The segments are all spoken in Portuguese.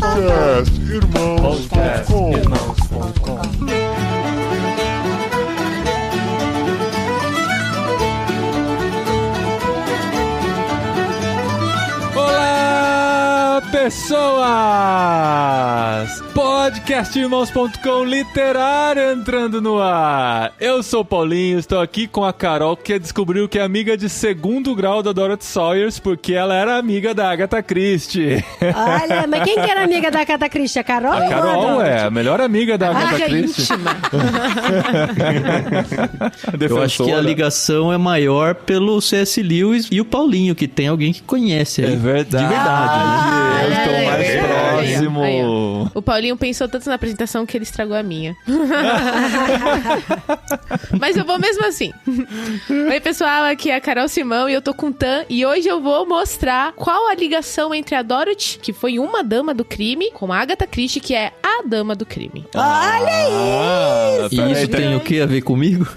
Podcastirmãos.com. Olá, pessoas! Podcastirmãos.com literário entrando no ar. Eu sou o Paulinho, estou aqui com a Carol, que descobriu que é amiga de segundo grau da Dorothy Sayers, porque ela era amiga da Agatha Christie. Olha, mas quem que era amiga da Agatha Christie? A Carol? A Carol é a melhor amiga da Agatha Christie. Eu acho que a ligação é maior pelo C.S. Lewis e o Paulinho, que tem alguém que conhece aí. É verdade. De verdade. Eu estou mais próximo. Aí, ó. O Paulinho pensou tanto na apresentação que ele estragou a minha. Mas eu vou mesmo assim. Oi, pessoal, aqui é a Carol Simão e eu tô com o Tan. E hoje eu vou mostrar qual a ligação entre a Dorothy, que foi uma dama do crime, com a Agatha Christie, que é a dama do crime. Olha isso! E isso tem o que a ver comigo?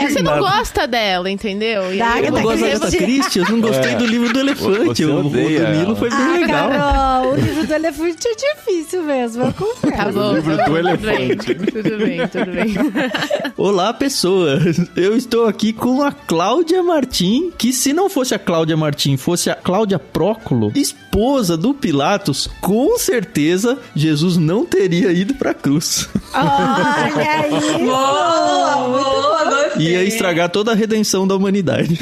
Você não gosta dela, entendeu? E aí, Eu não gosto da Agatha Christie, eu não gostei do livro do elefante. O do Nilo foi bem legal. Carol, o livro do elefante é difícil mesmo, eu confesso. Tá bom. O livro do elefante. Tudo bem. Olá, pessoas. Eu estou aqui com a Cláudia Martim, que se não fosse a Cláudia Martim, fosse a Cláudia Próculo, esposa do Pilatos, com certeza Jesus não teria ido pra cruz. Olha isso! Boa, Ia estragar toda a redenção da humanidade.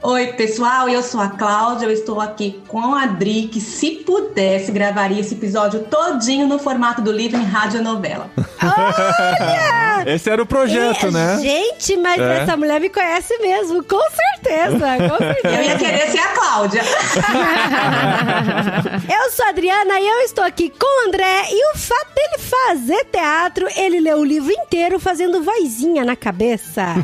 Oi, pessoal, eu sou a Cláudia, eu estou aqui com a Adri, que se pudesse gravaria esse episódio todinho no formato do livro em radionovela. Olha! Esse era o projeto, né? Gente, mas essa mulher me conhece mesmo, com certeza, com certeza. Eu ia querer ser a Cláudia. Eu sou a Adriana e eu estou aqui com o André, e o fato dele fazer teatro, ele leu o livro inteiro fazendo vozinha na cabeça.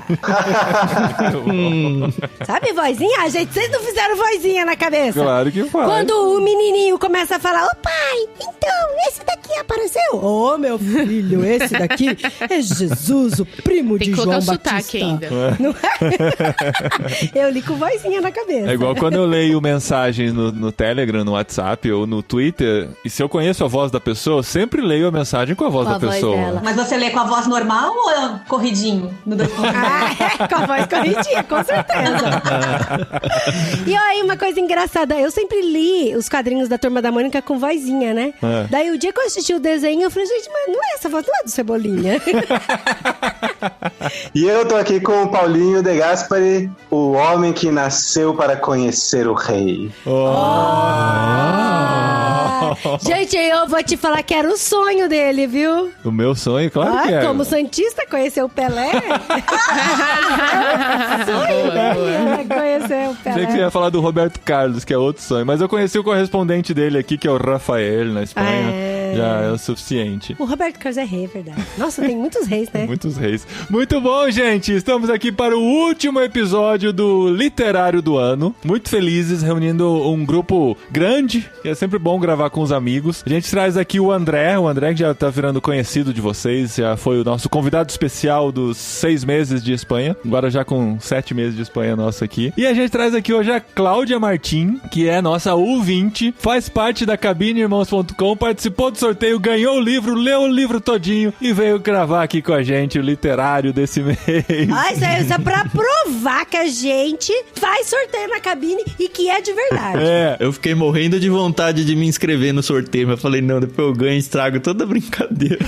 Sabe vozinha? Ah, gente, vocês não fizeram vozinha na cabeça? Claro que faz. Quando o menininho começa a falar, ô pai, então, esse daqui apareceu. Ô, meu filho, esse daqui é Jesus, o primo de João Batista. Tem que colocar o sotaque ainda. Não é? Eu li com vozinha na cabeça. É igual quando eu leio mensagens no Telegram, no WhatsApp ou no Twitter, e se eu conheço a voz da pessoa, eu sempre leio a mensagem com a voz da pessoa. Dela. Mas você lê com a voz normal ou corridinho? No Com a voz corridinha, com certeza. E aí, uma coisa engraçada, eu sempre li os quadrinhos da Turma da Mônica com vozinha, né? Daí, o dia que eu assisti o desenho, eu falei, gente, mas não é essa voz, não é do Cebolinha. E eu tô aqui com o Paulinho De Gasperi, o homem que nasceu para conhecer o rei. Gente, eu vou te falar que era o sonho dele, viu? O meu sonho, claro que é. Como santista, conhecer o Pelé. Sonho dele era conhecer o Pelé. Achei que você ia falar do Roberto Carlos, que é outro sonho. Mas eu conheci o correspondente dele aqui, que é o Rafael, na Espanha. Já é o suficiente. O Roberto Carlos é rei, é verdade. Nossa, tem muitos reis, né? Muitos reis. Muito bom, gente. Estamos aqui para o último episódio do Literário do Ano. Muito felizes, reunindo um grupo grande, que é sempre bom gravar com os amigos. A gente traz aqui o André que já tá virando conhecido de vocês, já foi o nosso convidado especial dos 6 meses de Espanha, agora já com 7 meses de Espanha nosso aqui. E a gente traz aqui hoje a Cláudia Martim, que é nossa ouvinte, faz parte da cabineirmãos.com, participou do sorteio, ganhou o livro, leu o livro todinho e veio gravar aqui com a gente o literário desse mês. Isso é pra provar que a gente faz sorteio na cabine e que é de verdade. Eu fiquei morrendo de vontade de me inscrever no sorteio, mas eu falei, não, depois eu ganho e estrago toda a brincadeira.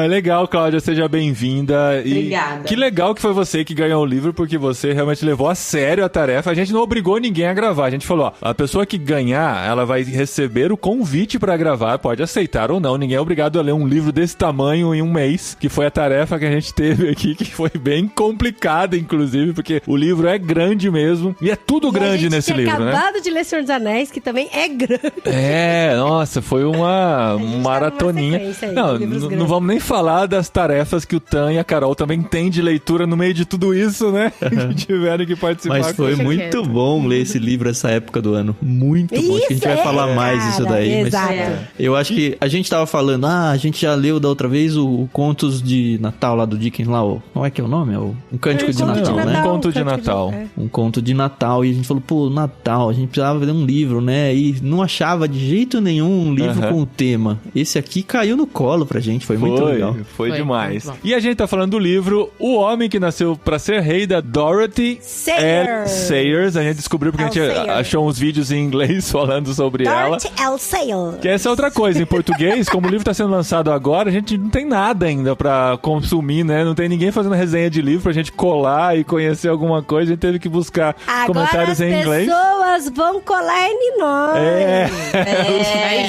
Legal, Cláudia, seja bem-vinda. Obrigada. Que legal que foi você que ganhou o livro, porque você realmente levou a sério a tarefa. A gente não obrigou ninguém a gravar. A gente falou, ó, a pessoa que ganhar, ela vai receber o convite pra gravar, pode aceitar ou não. Ninguém é obrigado a ler um livro desse tamanho em um mês, que foi a tarefa que a gente teve aqui, que foi bem complicada, inclusive, porque o livro é grande mesmo, e é tudo grande nesse livro, né? Acabado de ler Senhor dos Anéis, que também é grande. Nossa, foi uma maratoninha. Não vamos nem falar das tarefas que o Tan e a Carol também têm de leitura no meio de tudo isso, né? Que tiveram que participar. Mas foi muito bom ler esse livro essa época do ano. Muito bom. Acho que a gente vai falar mais disso daí. Exato. Eu acho que a gente tava falando, a gente já leu da outra vez o Contos de Natal lá do Dickens lá, como é que é o nome? Um Cântico de Natal, né? Um conto de Natal. Um conto de Natal. E a gente falou, pô, Natal, a gente precisava ler um livro, né? E não achava de jeito nenhum um livro com o tema. Esse aqui caiu no colo pra gente, foi muito legal. Foi demais. E a gente tá falando do livro O Homem que Nasceu pra Ser Rei, da Dorothy L. Sayers. A gente descobriu porque a gente achou uns vídeos em inglês falando sobre ela. Dorothy L. Sayers. Que essa é outra coisa, em português, como o livro tá sendo lançado agora, a gente não tem nada ainda pra consumir, né? Não tem ninguém fazendo resenha de livro pra gente colar e conhecer alguma coisa. A gente teve que buscar comentários em inglês. Agora as pessoas vão colar em nós.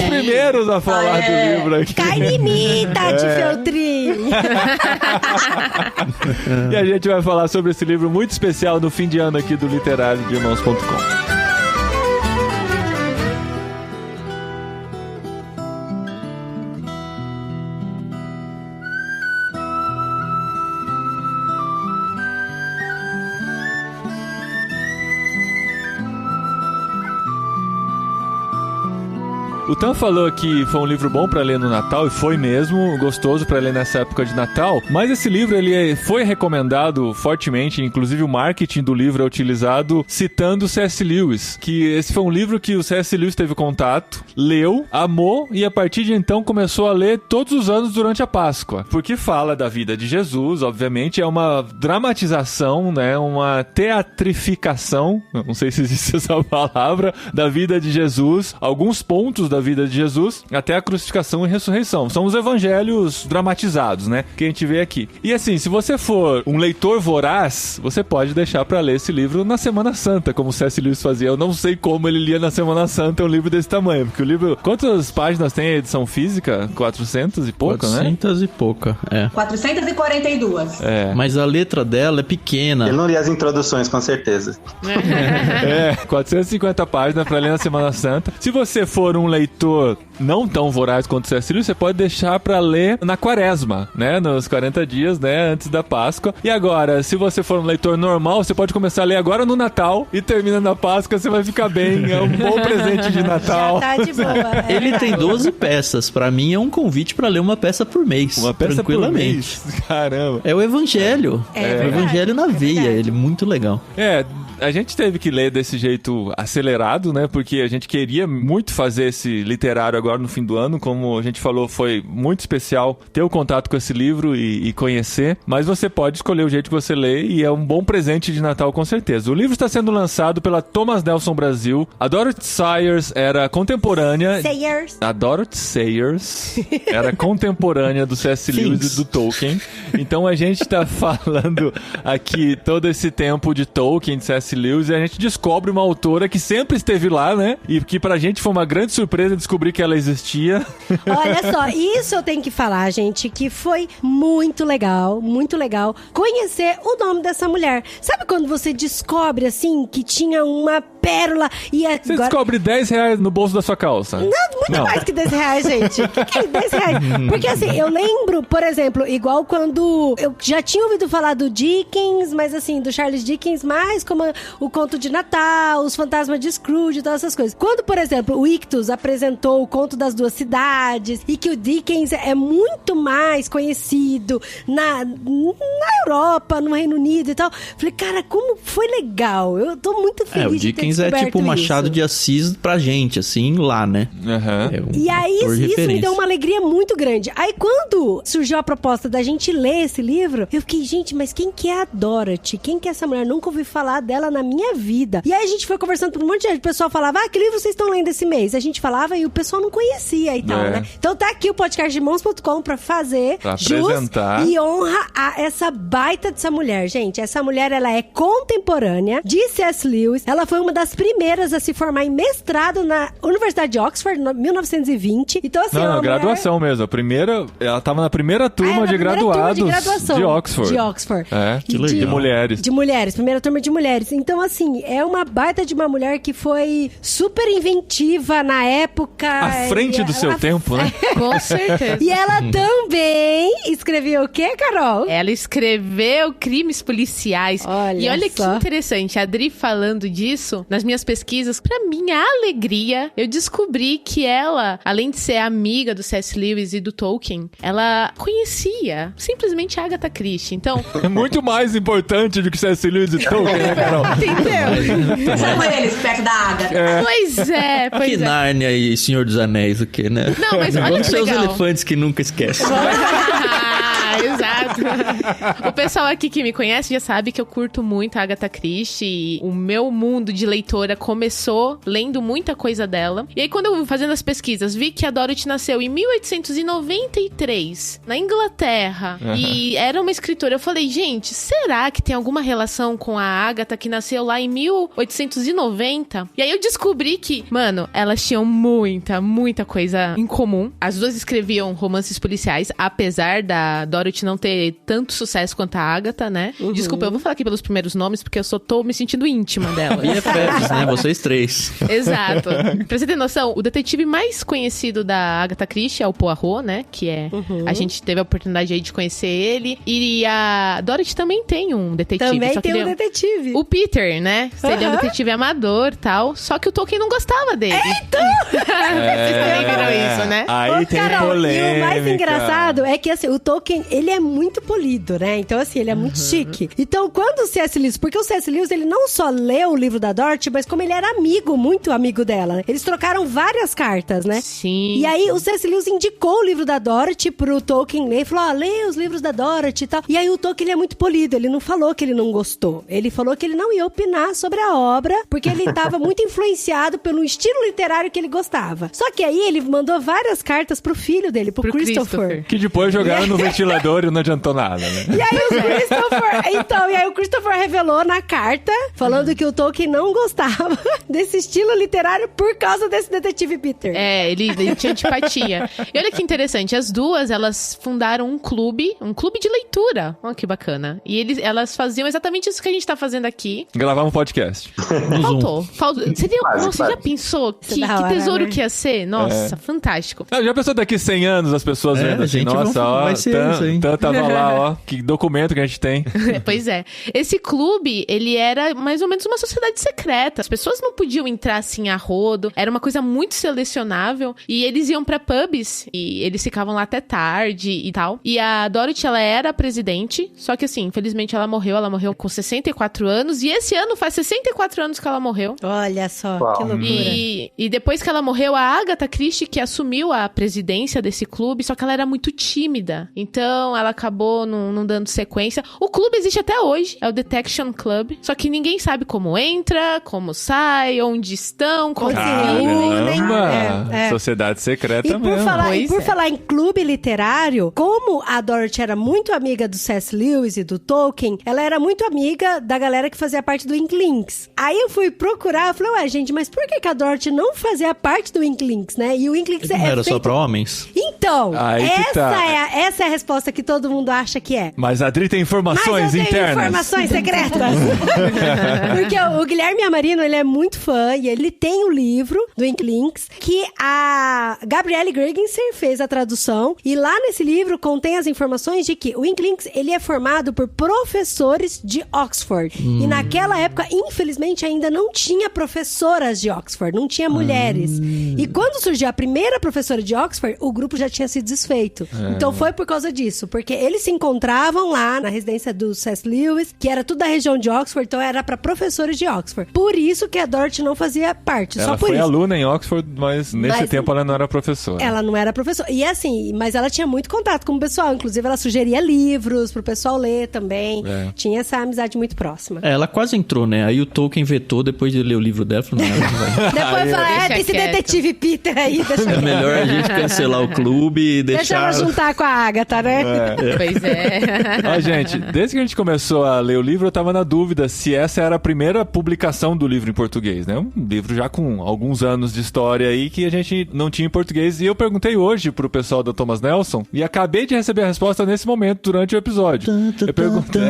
Os primeiros a falar do livro aqui. Cai em mim, Tati Feltrin. E a gente vai falar sobre esse livro muito especial no fim de ano aqui do Literário de Irmãos.com. O Tan falou que foi um livro bom pra ler no Natal, e foi mesmo, gostoso pra ler nessa época de Natal, mas esse livro ele foi recomendado fortemente, inclusive o marketing do livro é utilizado citando C.S. Lewis, que esse foi um livro que o C.S. Lewis teve contato, leu, amou e a partir de então começou a ler todos os anos durante a Páscoa, porque fala da vida de Jesus, obviamente, é uma dramatização, né, uma teatrificação, não sei se existe essa palavra, da vida de Jesus, alguns pontos da vida de Jesus até a crucificação e ressurreição. São os evangelhos dramatizados, né? Que a gente vê aqui. E assim, se você for um leitor voraz, você pode deixar pra ler esse livro na Semana Santa, como o C.S. Lewis fazia. Eu não sei como ele lia na Semana Santa um livro desse tamanho, porque o livro... Quantas páginas tem a edição física? 400 e pouca, 400 e pouca, 442. Mas a letra dela é pequena. Eu não li as introduções, com certeza. 450 páginas pra ler na Semana Santa. Se você for um leitor não tão voraz quanto o C.S. Lewis, você pode deixar pra ler na Quaresma, né? Nos 40 dias, né? Antes da Páscoa. E agora, se você for um leitor normal, você pode começar a ler agora no Natal e termina na Páscoa, você vai ficar bem. É um bom presente de Natal. Já tá de boa. Ele tem 12 peças. Pra mim, é um convite pra ler uma peça por mês. Uma peça tranquilamente. Por mês? Caramba. É o Evangelho. O Evangelho na veia. Ele é muito legal. A gente teve que ler desse jeito acelerado, né? Porque a gente queria muito fazer esse literário agora no fim do ano. Como a gente falou, foi muito especial ter o contato com esse livro e conhecer. Mas você pode escolher o jeito que você lê e é um bom presente de Natal, com certeza. O livro está sendo lançado pela Thomas Nelson Brasil. A Dorothy Sayers era contemporânea... A Dorothy Sayers era contemporânea do C.S. Lewis e do Tolkien. Então a gente tá falando aqui todo esse tempo de Tolkien, de C.S. Lewis, e a gente descobre uma autora que sempre esteve lá, né? E que pra gente foi uma grande surpresa descobrir que ela existia. Olha só, isso eu tenho que falar, gente, que foi muito legal conhecer o nome dessa mulher. Sabe quando você descobre, assim, que tinha uma pérola e agora... Você descobre R$10 no bolso da sua calça. Não, mais que R$10, gente. O que é R$10? Porque assim, eu lembro, por exemplo, igual quando eu já tinha ouvido falar do Dickens, mas assim, do Charles Dickens, mais como o Conto de Natal, os Fantasmas de Scrooge e todas essas coisas. Quando, por exemplo, o Ictus apresentou o Conto das Duas Cidades e que o Dickens é muito mais conhecido na Europa, no Reino Unido e tal, falei, cara, como foi legal. Eu tô muito feliz o Dickens é tipo o Machado de Assis pra gente, assim, lá, né? E aí, isso me deu uma alegria muito grande. Aí, quando surgiu a proposta da gente ler esse livro, eu fiquei, gente, mas quem que é a Dorothy? Quem que é essa mulher? Nunca ouvi falar dela na minha vida. E aí, a gente foi conversando com um monte de gente. O pessoal falava, que livro vocês estão lendo esse mês? A gente falava e o pessoal não conhecia e tal, né? Então, tá aqui o podcast de Irmãos.com pra fazer jus e honra a essa baita dessa mulher, gente. Essa mulher, ela é contemporânea de C.S. Lewis. Ela foi uma das primeiras a se formar em mestrado na Universidade de Oxford, em 1920. Então, assim, graduação mesmo. A primeira, ela tava na primeira turma de graduados de Oxford. De Oxford. Que legal. De mulheres. De mulheres, primeira turma de mulheres. Então, assim, é uma baita de uma mulher que foi super inventiva na época. À frente do seu tempo, né? Com certeza. E ela também escreveu o quê, Carol? Ela escreveu crimes policiais. Olha que interessante. A Adri falando disso, nas minhas pesquisas, pra minha alegria, eu descobri que ela, além de ser amiga do C.S. Lewis e do Tolkien, ela conhecia simplesmente a Agatha Christie. Então... É muito mais importante do que C.S. Lewis e Tolkien, né, Carol? Entendeu? Chama eles perto da Agatha. Pois é, Que Nárnia e Senhor dos Anéis, o quê, né? Não, mas olha Vamos que ser os legal. elefantes que nunca esquecem. Exato. O pessoal aqui que me conhece já sabe que eu curto muito a Agatha Christie. E o meu mundo de leitora começou lendo muita coisa dela. E aí, quando eu fazendo as pesquisas, vi que a Dorothy nasceu em 1893, na Inglaterra. E era uma escritora. Eu falei, gente, será que tem alguma relação com a Agatha que nasceu lá em 1890? E aí eu descobri que, mano, elas tinham muita coisa em comum. As duas escreviam romances policiais, apesar da Dorothy não ter tanto sucesso quanto a Agatha, né? Desculpa, eu vou falar aqui pelos primeiros nomes, porque eu só tô me sentindo íntima dela. BFFs, né? Vocês três. Exato. Pra você ter noção, o detetive mais conhecido da Agatha Christie é o Poirot, né? Que é... A gente teve a oportunidade aí de conhecer ele. E a Dorothy também tem um detetive. Também só que tem um ele é detetive. o Peter, né? Ele é um detetive amador e tal. Só que o Tolkien não gostava dele. Vocês também viram isso, né? Aí Ô, tem Carol, polêmica. e o mais engraçado é que, assim, o Tolkien, ele é muito polido, né? Então, assim, ele é muito chique. Então, quando o C.S. Lewis... Porque o C.S. Lewis, ele não só leu o livro da Dorothy, mas como ele era amigo, muito amigo dela, né? Eles trocaram várias cartas, né? Sim. E aí, o C.S. Lewis indicou o livro da Dorothy pro Tolkien ler. Falou, ó, lê os livros da Dorothy e tal. E aí, o Tolkien, ele é muito polido. Ele não falou que ele não gostou. Ele falou que ele não ia opinar sobre a obra, porque ele tava muito influenciado pelo estilo literário que ele gostava. Só que aí, ele mandou várias cartas pro filho dele, pro Christopher. Que depois jogaram no ventilador e não adiantou nada, né? E aí o Christopher... Então, e aí o Christopher revelou na carta, falando que o Tolkien não gostava desse estilo literário por causa desse detetive Peter. É, ele tinha antipatia. E olha que interessante, as duas, elas fundaram um clube de leitura. Olha que bacana. E elas faziam exatamente isso que a gente tá fazendo aqui. Gravar um podcast. Faltou. Seria, Quase, nossa, quase. já pensou Isso que é da hora, tesouro né? que ia ser? Nossa, fantástico. Ah, já pensou daqui 100 anos as pessoas vendo assim, gente, nossa, ó, vai ser isso, hein? tava lá, ó, que documento que a gente tem. Pois é. Esse clube, ele era mais ou menos uma sociedade secreta. As pessoas não podiam entrar assim a rodo. Era uma coisa muito selecionável. E eles iam pra pubs. E eles ficavam lá até tarde e tal. E a Dorothy, ela era a presidente. Só que assim, infelizmente ela morreu com 64 anos. E esse ano faz 64 anos que ela morreu. Olha só, Uau. que loucura. E depois que ela morreu, a Agatha Christie que assumiu a presidência desse clube, só que ela era muito tímida. Então, ela acabou não dando sequência. O clube existe até hoje, é o Detection Club. Só que ninguém sabe como entra, como sai, onde estão, como se unem. Caramba! É. Sociedade secreta E por, mesmo. Pois é. falar em clube literário, como a Dorothy era muito amiga do C.S. Lewis e do Tolkien, ela era muito amiga da galera que fazia parte do Inklings. Aí eu fui procurar, eu falei, ué, gente, mas por que a Dorothy não fazia parte do Inklings, né? E o Inklings Não era só feito... pra homens? Então, Aí que tá. essa é a resposta que todo mundo acha que é. Mas a Adri tem informações Mas eu tenho internas. informações secretas. Porque o Guilherme Amarino, ele é muito fã e ele tem o livro do Inklings que a Gabrielle Gregenser fez a tradução. E lá nesse livro contém as informações de que o Inklings, ele é formado por professores de Oxford. E naquela época, infelizmente, ainda não tinha professoras de Oxford, não tinha mulheres. E quando surgiu a primeira professora de Oxford, o grupo já tinha se desfeito. Então foi por causa disso, porque eles se encontravam lá na residência do C.S. Lewis, que era tudo da região de Oxford, então era pra professores de Oxford. Por isso que a Dorothy não fazia parte, Ela só por foi isso. aluna em Oxford, mas nesse Mas- tempo ela não era professora. Ela não era professora. E assim, mas ela tinha muito contato com o pessoal. Inclusive, ela sugeria livros pro pessoal ler também. É. Tinha essa amizade muito próxima. É, ela quase entrou, né? Aí o Tolkien vetou depois de ler o livro dela. Falou, não, ela não vai. Depois fala, Deixa esse quieto. detetive Peter aí, deixa, É melhor a gente cancelar o clube e deixa ela deixar... juntar com a Agatha, né? Pois é. Ó, gente, desde que a gente começou a ler o livro, eu tava na dúvida se essa era a primeira publicação do livro em português, né? Um livro já com alguns anos de história aí que a gente não tinha em português. E eu perguntei hoje pro pessoal da Thomas Nelson e acabei de receber a resposta nesse momento, durante o episódio. Eu perguntei...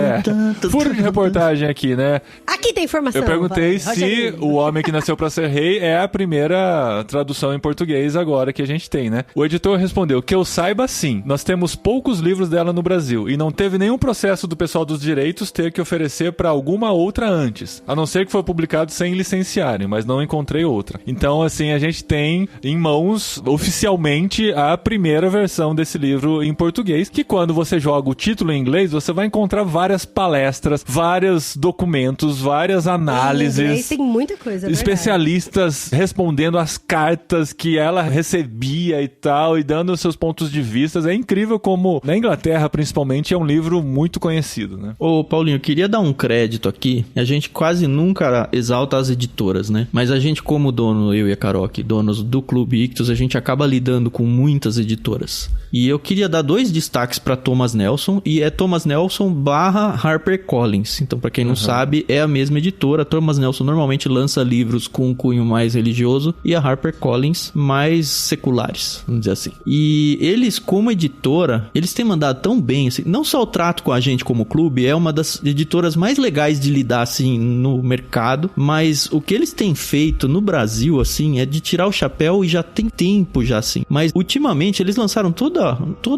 Furo de reportagem aqui, né? Aqui tem informação. Eu perguntei vai, se Rogerinho. O Homem que Nasceu pra Ser Rei é a primeira tradução em português agora que a gente tem, né? O editor respondeu que eu saiba sim. Nós temos poucos livros dela dela no Brasil. E não teve nenhum processo do pessoal dos direitos ter que oferecer para alguma outra antes. A não ser que foi publicado sem licenciarem, mas não encontrei outra. Então, assim, a gente tem em mãos, oficialmente, a primeira versão desse livro em português, que quando você joga o título em inglês, você vai encontrar várias palestras, vários documentos, várias análises. Em inglês tem muita coisa, especialistas respondendo as cartas que ela recebia e tal, e dando seus pontos de vista. É incrível como, na Inglaterra, principalmente, é um livro muito conhecido, né? Ô, Paulinho, eu queria dar um crédito aqui. A gente quase nunca exalta as editoras, né? Mas a gente, como dono, eu e a Carol aqui, donos do Clube Ictus, a gente acaba lidando com muitas editoras. E eu queria dar 2 destaques para Thomas Nelson, e é Thomas Nelson / HarperCollins. Então, para quem não sabe, é a mesma editora. Thomas Nelson normalmente lança livros com um cunho mais religioso e a HarperCollins mais seculares, vamos dizer assim. E eles, como editora, eles têm mandado tão bem, assim, não só o trato com a gente como clube, é uma das editoras mais legais de lidar, assim, no mercado, mas o que eles têm feito no Brasil, assim, é de tirar o chapéu, e já tem tempo já, assim. Mas, ultimamente, eles lançaram toda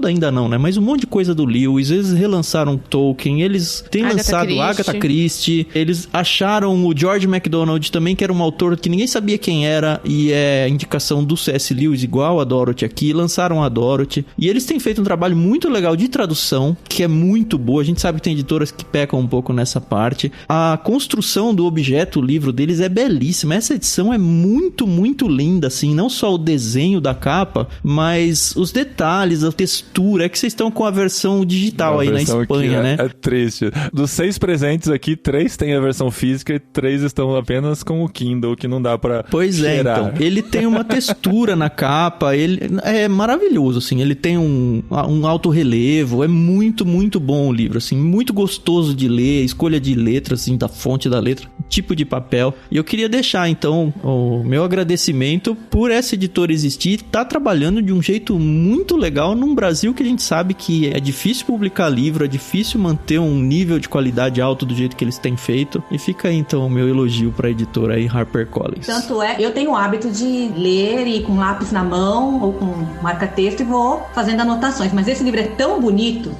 ainda não, né? Mas um monte de coisa do Lewis, eles relançaram Tolkien, eles têm lançado Agatha Christie, eles acharam o George MacDonald também, que era um autor que ninguém sabia quem era, e é indicação do C.S. Lewis, igual a Dorothy aqui, lançaram a Dorothy, e eles têm feito um trabalho muito legal de tradução, que é muito boa. A gente sabe que tem editoras que pecam um pouco nessa parte. A construção do objeto, o livro deles é belíssima. Essa edição é muito, muito linda, assim, não só o desenho da capa, mas os detalhes, a textura. É que vocês estão com a versão digital aí na Espanha, né? É triste. Dos 6 presentes aqui, 3 têm a versão física e 3 estão apenas com o Kindle, que não dá pra cheirar. Então. Ele tem uma textura na capa, ele é maravilhoso, assim. Ele tem um alto relevo, é muito, muito bom o livro, assim. Muito gostoso de ler, escolha de letras, assim, da fonte da letra, tipo de papel. E eu queria deixar, então, o meu agradecimento por essa editora existir, tá trabalhando de um jeito muito legal num Brasil que a gente sabe que é difícil publicar livro, é difícil manter um nível de qualidade alto do jeito que eles têm feito. E fica aí, então, o meu elogio pra editora aí, HarperCollins. Tanto é, eu tenho o hábito de ler e com lápis na mão ou com marca-texto e vou fazendo anotações. Mas esse livro é tão bonito,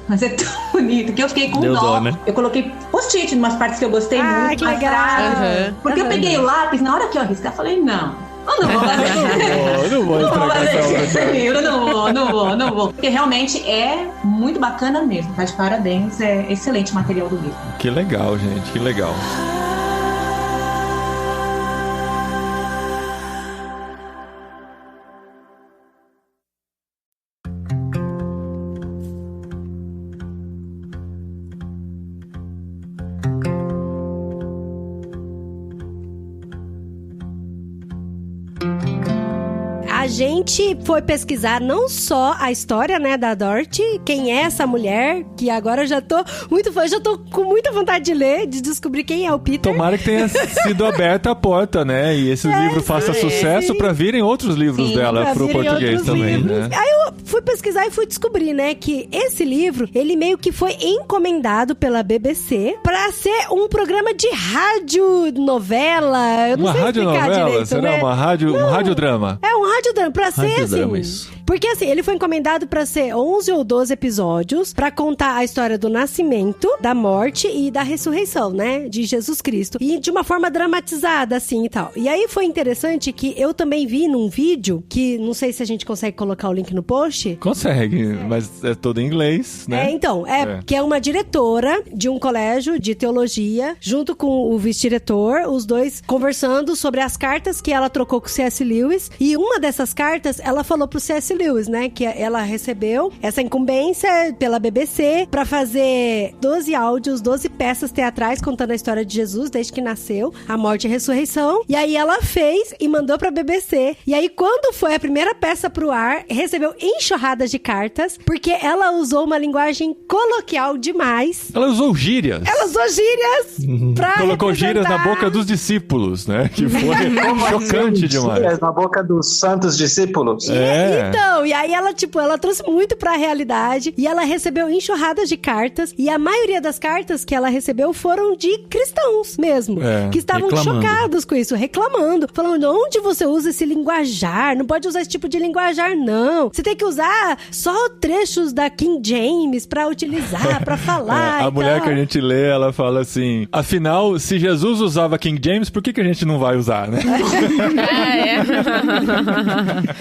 que eu fiquei com dó. Né? Eu coloquei post-it em umas partes que eu gostei muito. Que legal! Porque eu peguei o lápis, na hora que eu arriscar, falei, não. Eu não vou fazer esse livro, não vou. Porque realmente é muito bacana mesmo, tá de parabéns, é excelente material do livro. Que legal, gente, que legal. A gente foi pesquisar não só a história, né, da Dorothy, quem é essa mulher, que agora eu já tô muito fã, já tô com muita vontade de ler, de descobrir quem é o Peter. Tomara que tenha sido aberta a porta, né, e esse livro faça sucesso pra virem outros livros dela pro português também, né? Aí eu fui pesquisar e fui descobrir, né, que esse livro, ele meio que foi encomendado pela BBC pra ser um programa de rádio novela, eu não sei explicar direito, será, né? Um radiodrama? É um radiodrama, pra ser assim... Isso. Porque assim, ele foi encomendado pra ser 11 ou 12 episódios pra contar a história do nascimento, da morte e da ressurreição, né? De Jesus Cristo. E de uma forma dramatizada, assim, e tal. E aí foi interessante que eu também vi num vídeo, que não sei se a gente consegue colocar o link no post. Consegue, mas é todo em inglês, né? Que é uma diretora de um colégio de teologia, junto com o vice-diretor, os dois conversando sobre as cartas que ela trocou com o C.S. Lewis. E uma dessas cartas, ela falou pro C.S. Lewis, né, que ela recebeu essa incumbência pela BBC pra fazer 12 áudios, 12 peças teatrais contando a história de Jesus desde que nasceu, a morte e a ressurreição. E aí ela fez e mandou pra BBC. E aí quando foi a primeira peça pro ar, recebeu enxurradas de cartas, porque ela usou uma linguagem coloquial demais. Ela usou gírias. Pra colocou gírias na boca dos discípulos, né, que foi chocante demais. Gírias na boca dos tantos discípulos. Então, e aí ela trouxe muito pra realidade e ela recebeu enxurradas de cartas e a maioria das cartas que ela recebeu foram de cristãos mesmo, que estavam chocados com isso, reclamando, falando, onde você usa esse linguajar? Não pode usar esse tipo de linguajar, não. Você tem que usar só trechos da King James pra utilizar, pra falar. A mulher que a gente lê, ela fala assim, afinal, se Jesus usava King James, por que a gente não vai usar, né?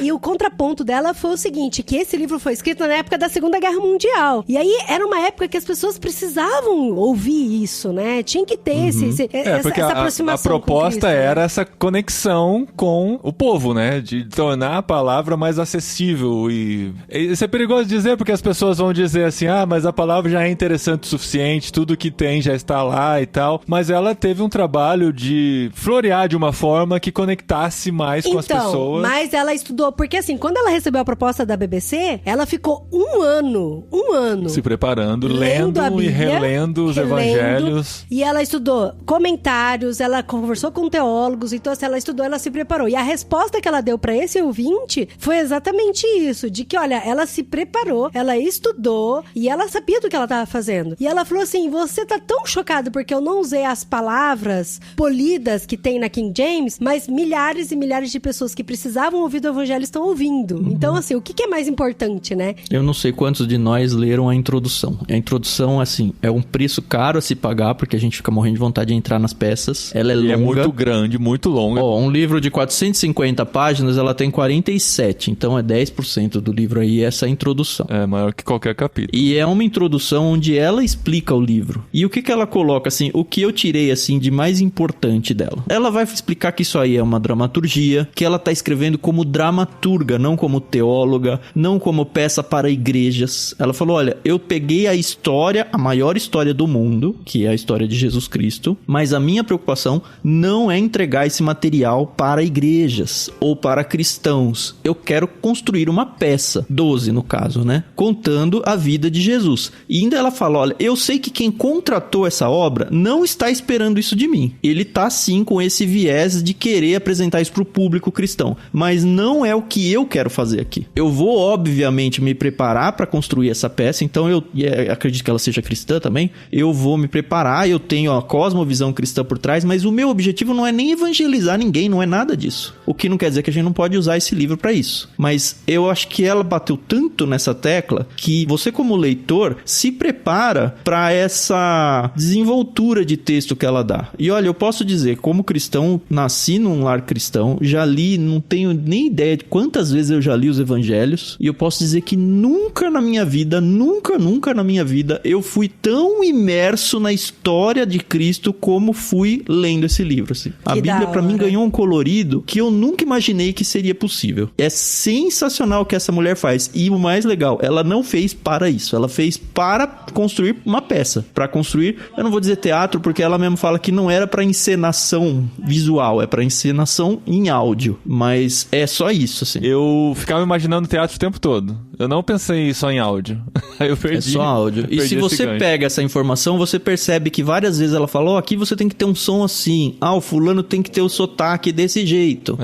E o contraponto dela foi o seguinte, que esse livro foi escrito na época da Segunda Guerra Mundial. E aí era uma época que as pessoas precisavam ouvir isso, né? Tinha que ter essa aproximação. A proposta era essa conexão com o povo, né? De tornar a palavra mais acessível. E isso é perigoso dizer, porque as pessoas vão dizer assim, mas a palavra já é interessante o suficiente, tudo que tem já está lá e tal. Mas ela teve um trabalho de florear de uma forma que conectasse mais com as pessoas. Mas ela estudou, porque assim, quando ela recebeu a proposta da BBC, ela ficou um ano se preparando, lendo a Bíblia, e relendo os evangelhos. E ela estudou comentários, ela conversou com teólogos, então assim, ela estudou, ela se preparou. E a resposta que ela deu pra esse ouvinte foi exatamente isso, de que, olha, ela se preparou, ela estudou e ela sabia do que ela tava fazendo. E ela falou assim, você tá tão chocado porque eu não usei as palavras polidas que tem na King James, mas milhares e milhares de pessoas que precisavam ouvir do evangelho estão ouvindo. Então, assim, o que é mais importante, né? Eu não sei quantos de nós leram a introdução. A introdução, assim, é um preço caro a se pagar, porque a gente fica morrendo de vontade de entrar nas peças. Ela é longa. É muito grande, muito longa. Um livro de 450 páginas, ela tem 47. Então é 10% do livro aí, essa introdução. É maior que qualquer capítulo. E é uma introdução onde ela explica o livro. E o que ela coloca, assim, o que eu tirei, assim, de mais importante dela? Ela vai explicar que isso aí é uma dramaturgia, que ela tá escrevendo como dramaturga, não como teóloga, não como peça para igrejas. Ela falou, olha, eu peguei a história, a maior história do mundo, que é a história de Jesus Cristo, mas a minha preocupação não é entregar esse material para igrejas ou para cristãos. Eu quero construir uma peça, 12 no caso, né? Contando a vida de Jesus. E ainda ela fala, olha, eu sei que quem contratou essa obra não está esperando isso de mim. Ele tá sim com esse viés de querer apresentar isso para o público cristão, mas não é o que eu quero fazer aqui. Eu vou, obviamente, me preparar para construir essa peça, então eu acredito que ela seja cristã também, eu vou me preparar, eu tenho a cosmovisão cristã por trás, mas o meu objetivo não é nem evangelizar ninguém, não é nada disso. O que não quer dizer que a gente não pode usar esse livro para isso. Mas eu acho que ela bateu tanto nessa tecla que você, como leitor, se prepara para essa desenvoltura de texto que ela dá. E olha, eu posso dizer, como cristão, nasci num lar cristão, já li, não tenho nem ideia de quantas vezes eu já li os evangelhos, e eu posso dizer que nunca na minha vida, nunca na minha vida, eu fui tão imerso na história de Cristo como fui lendo esse livro, assim. A Bíblia, pra mim, ganhou um colorido que eu nunca imaginei que seria possível. É sensacional o que essa mulher faz. E o mais legal, ela não fez para isso. Ela fez para construir uma peça. Para construir, eu não vou dizer teatro, porque ela mesmo fala que não era para encenação visual, é para encenação em áudio. Mas é só isso, assim. Eu ficava imaginando teatro o tempo todo. Eu não pensei só em áudio. Eu perdi. É só áudio. E se você pega essa informação, você percebe que várias vezes ela fala, aqui você tem que ter um som assim. O fulano tem que ter o sotaque desse jeito.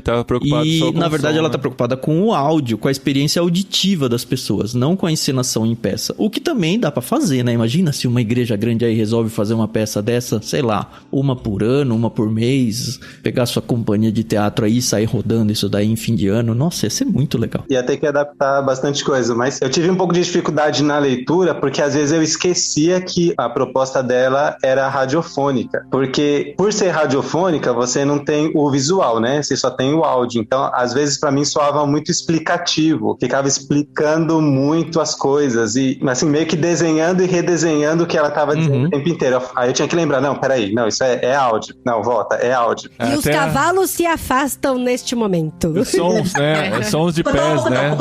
Tava preocupado só com na verdade, som, ela né? tá preocupada com o áudio, com a experiência auditiva das pessoas, não com a encenação em peça. O que também dá pra fazer, né? Imagina se uma igreja grande aí resolve fazer uma peça dessa, sei lá, uma por ano, uma por mês, pegar sua companhia de teatro aí e sair rodando isso daí em fim de ano. Nossa, ia ser muito legal. Ia ter que adaptar bastante coisa, mas eu tive um pouco de dificuldade na leitura, porque às vezes eu esquecia que a proposta dela era radiofônica, porque por ser radiofônica, você não tem o visual, né? Você só tem o áudio, então às vezes pra mim soava muito explicativo, ficava explicando muito as coisas e assim, meio que desenhando e redesenhando o que ela tava dizendo o tempo inteiro. Aí eu tinha que lembrar, não, peraí, não, isso é áudio, não, volta, é áudio. E os cavalos se afastam neste momento. Os sons, né? Sons de pés, né?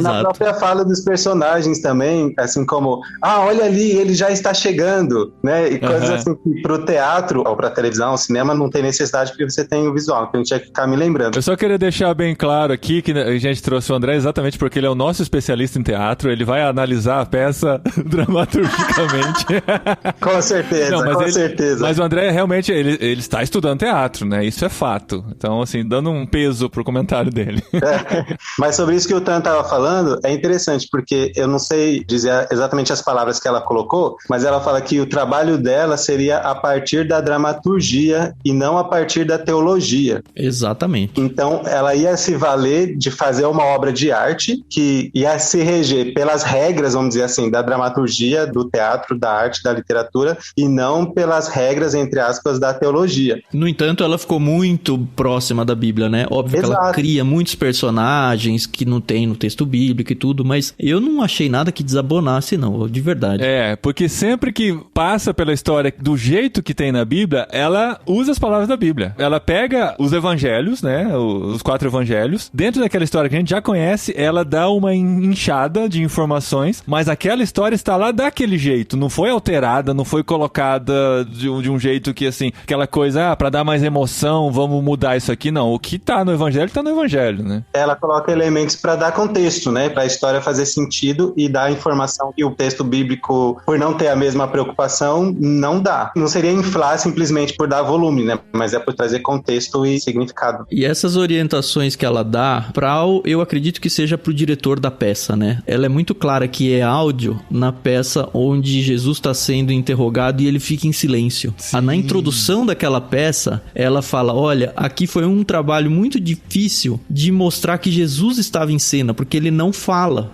Na própria fala dos personagens também, assim como, olha ali, ele já está chegando, né? E coisas assim que pro teatro, ou pra televisão, ao cinema, não tem necessidade porque você tem o visual, então a gente tinha que ficar me lembrando. Eu só queria deixar bem claro aqui que a gente trouxe o André exatamente porque ele é o nosso especialista em teatro, ele vai analisar a peça dramaturgicamente. Com certeza, com certeza. Mas o André realmente, ele está estudando teatro, né? Isso é fato. Então, assim, dando um peso pro comentário dele. Mas sobre isso que o Tan estava falando, é interessante, porque eu não sei dizer exatamente as palavras que ela colocou, mas ela fala que o trabalho dela seria a partir da dramaturgia e não a partir da teologia. Exatamente. Então, ela ia se valer de fazer uma obra de arte que ia se reger pelas regras, vamos dizer assim, da dramaturgia, do teatro, da arte, da literatura, e não pelas regras, entre aspas, da teologia. No entanto, ela ficou muito próxima da Bíblia, né? Óbvio que ela cria muitos personagens que não tem no texto bíblico e tudo, mas eu não achei nada que desabonasse, não, de verdade. Porque sempre que passa pela história do jeito que tem na Bíblia, ela usa as palavras da Bíblia. Ela pega os evangelhos, né? Os 4 evangelhos. Dentro daquela história que a gente já conhece, ela dá uma inchada de informações, mas aquela história está lá daquele jeito. Não foi alterada, não foi colocada de um jeito que, assim, aquela coisa, pra dar mais emoção, vamos mudar isso aqui. Não, o que tá no evangelho, tá no evangelho, né? Ela coloca elementos pra dar contexto, né? Pra história fazer sentido e dar informação que o texto bíblico, por não ter a mesma preocupação, não dá. Não seria inflar simplesmente por dar volume, né? Mas é por trazer contexto e significado. E essas orientações que ela dá, eu acredito que seja pro diretor da peça, né? Ela é muito clara que é áudio na peça onde Jesus está sendo interrogado e ele fica em silêncio. Na introdução daquela peça, ela fala, olha, aqui foi um trabalho muito difícil de mostrar que Jesus estava em cena, porque ele não fala.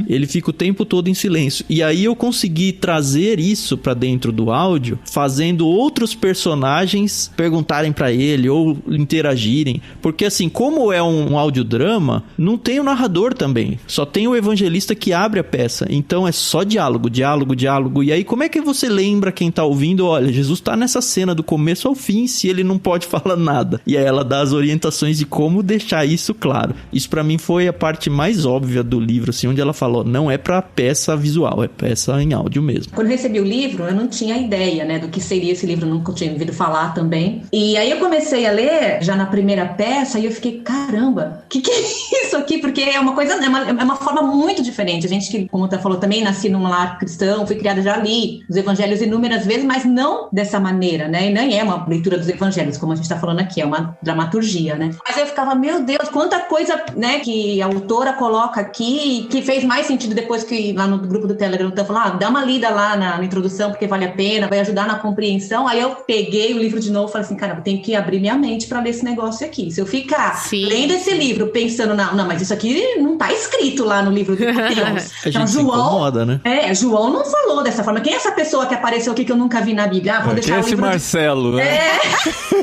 Ele fica o tempo todo em silêncio. E aí eu consegui trazer isso pra dentro do áudio, fazendo outros personagens perguntarem pra ele ou interagirem. Porque assim, como é um audiodrama, não tem o narrador também. Só tem o evangelista que abre a peça. Então é só diálogo, diálogo, diálogo. E aí como é que você lembra quem tá ouvindo? Olha, Jesus tá nessa cena do começo ao fim, se ele não pode falar nada. E aí ela dá as orientações de como deixar isso claro. Isso pra mim foi a parte mais óbvia do livro, assim, onde ela falou, não é pra peça visual, é peça em áudio mesmo. Quando eu recebi o livro, eu não tinha ideia, né, do que seria esse livro, eu nunca tinha ouvido falar também. E aí eu comecei a ler, já na primeira peça, e eu fiquei, caramba, que é isso aqui? Porque é uma coisa, é uma forma muito diferente. A gente que, como você falou, também nasci num lar cristão, fui criada, já li os evangelhos inúmeras vezes, mas não dessa maneira, né, e nem é uma leitura dos evangelhos, como a gente tá falando aqui, é uma dramaturgia, né. Mas eu ficava, meu Deus, quanta coisa, né, que a autora coloca aqui, que fez mais sentido depois que lá no grupo do Telegram, eu falei, dá uma lida lá na introdução, porque vale a pena, vai ajudar na compreensão. Aí eu peguei o livro de novo e falei assim, cara, eu tenho que abrir minha mente pra ler esse negócio aqui. Se eu ficar lendo esse livro pensando, não, mas isso aqui não tá escrito lá no livro de Mateus. Então, João, incomoda, né? João não falou dessa forma. Quem é essa pessoa que apareceu aqui que eu nunca vi na Bíblia? Vou deixar quem é esse Marcelo, né?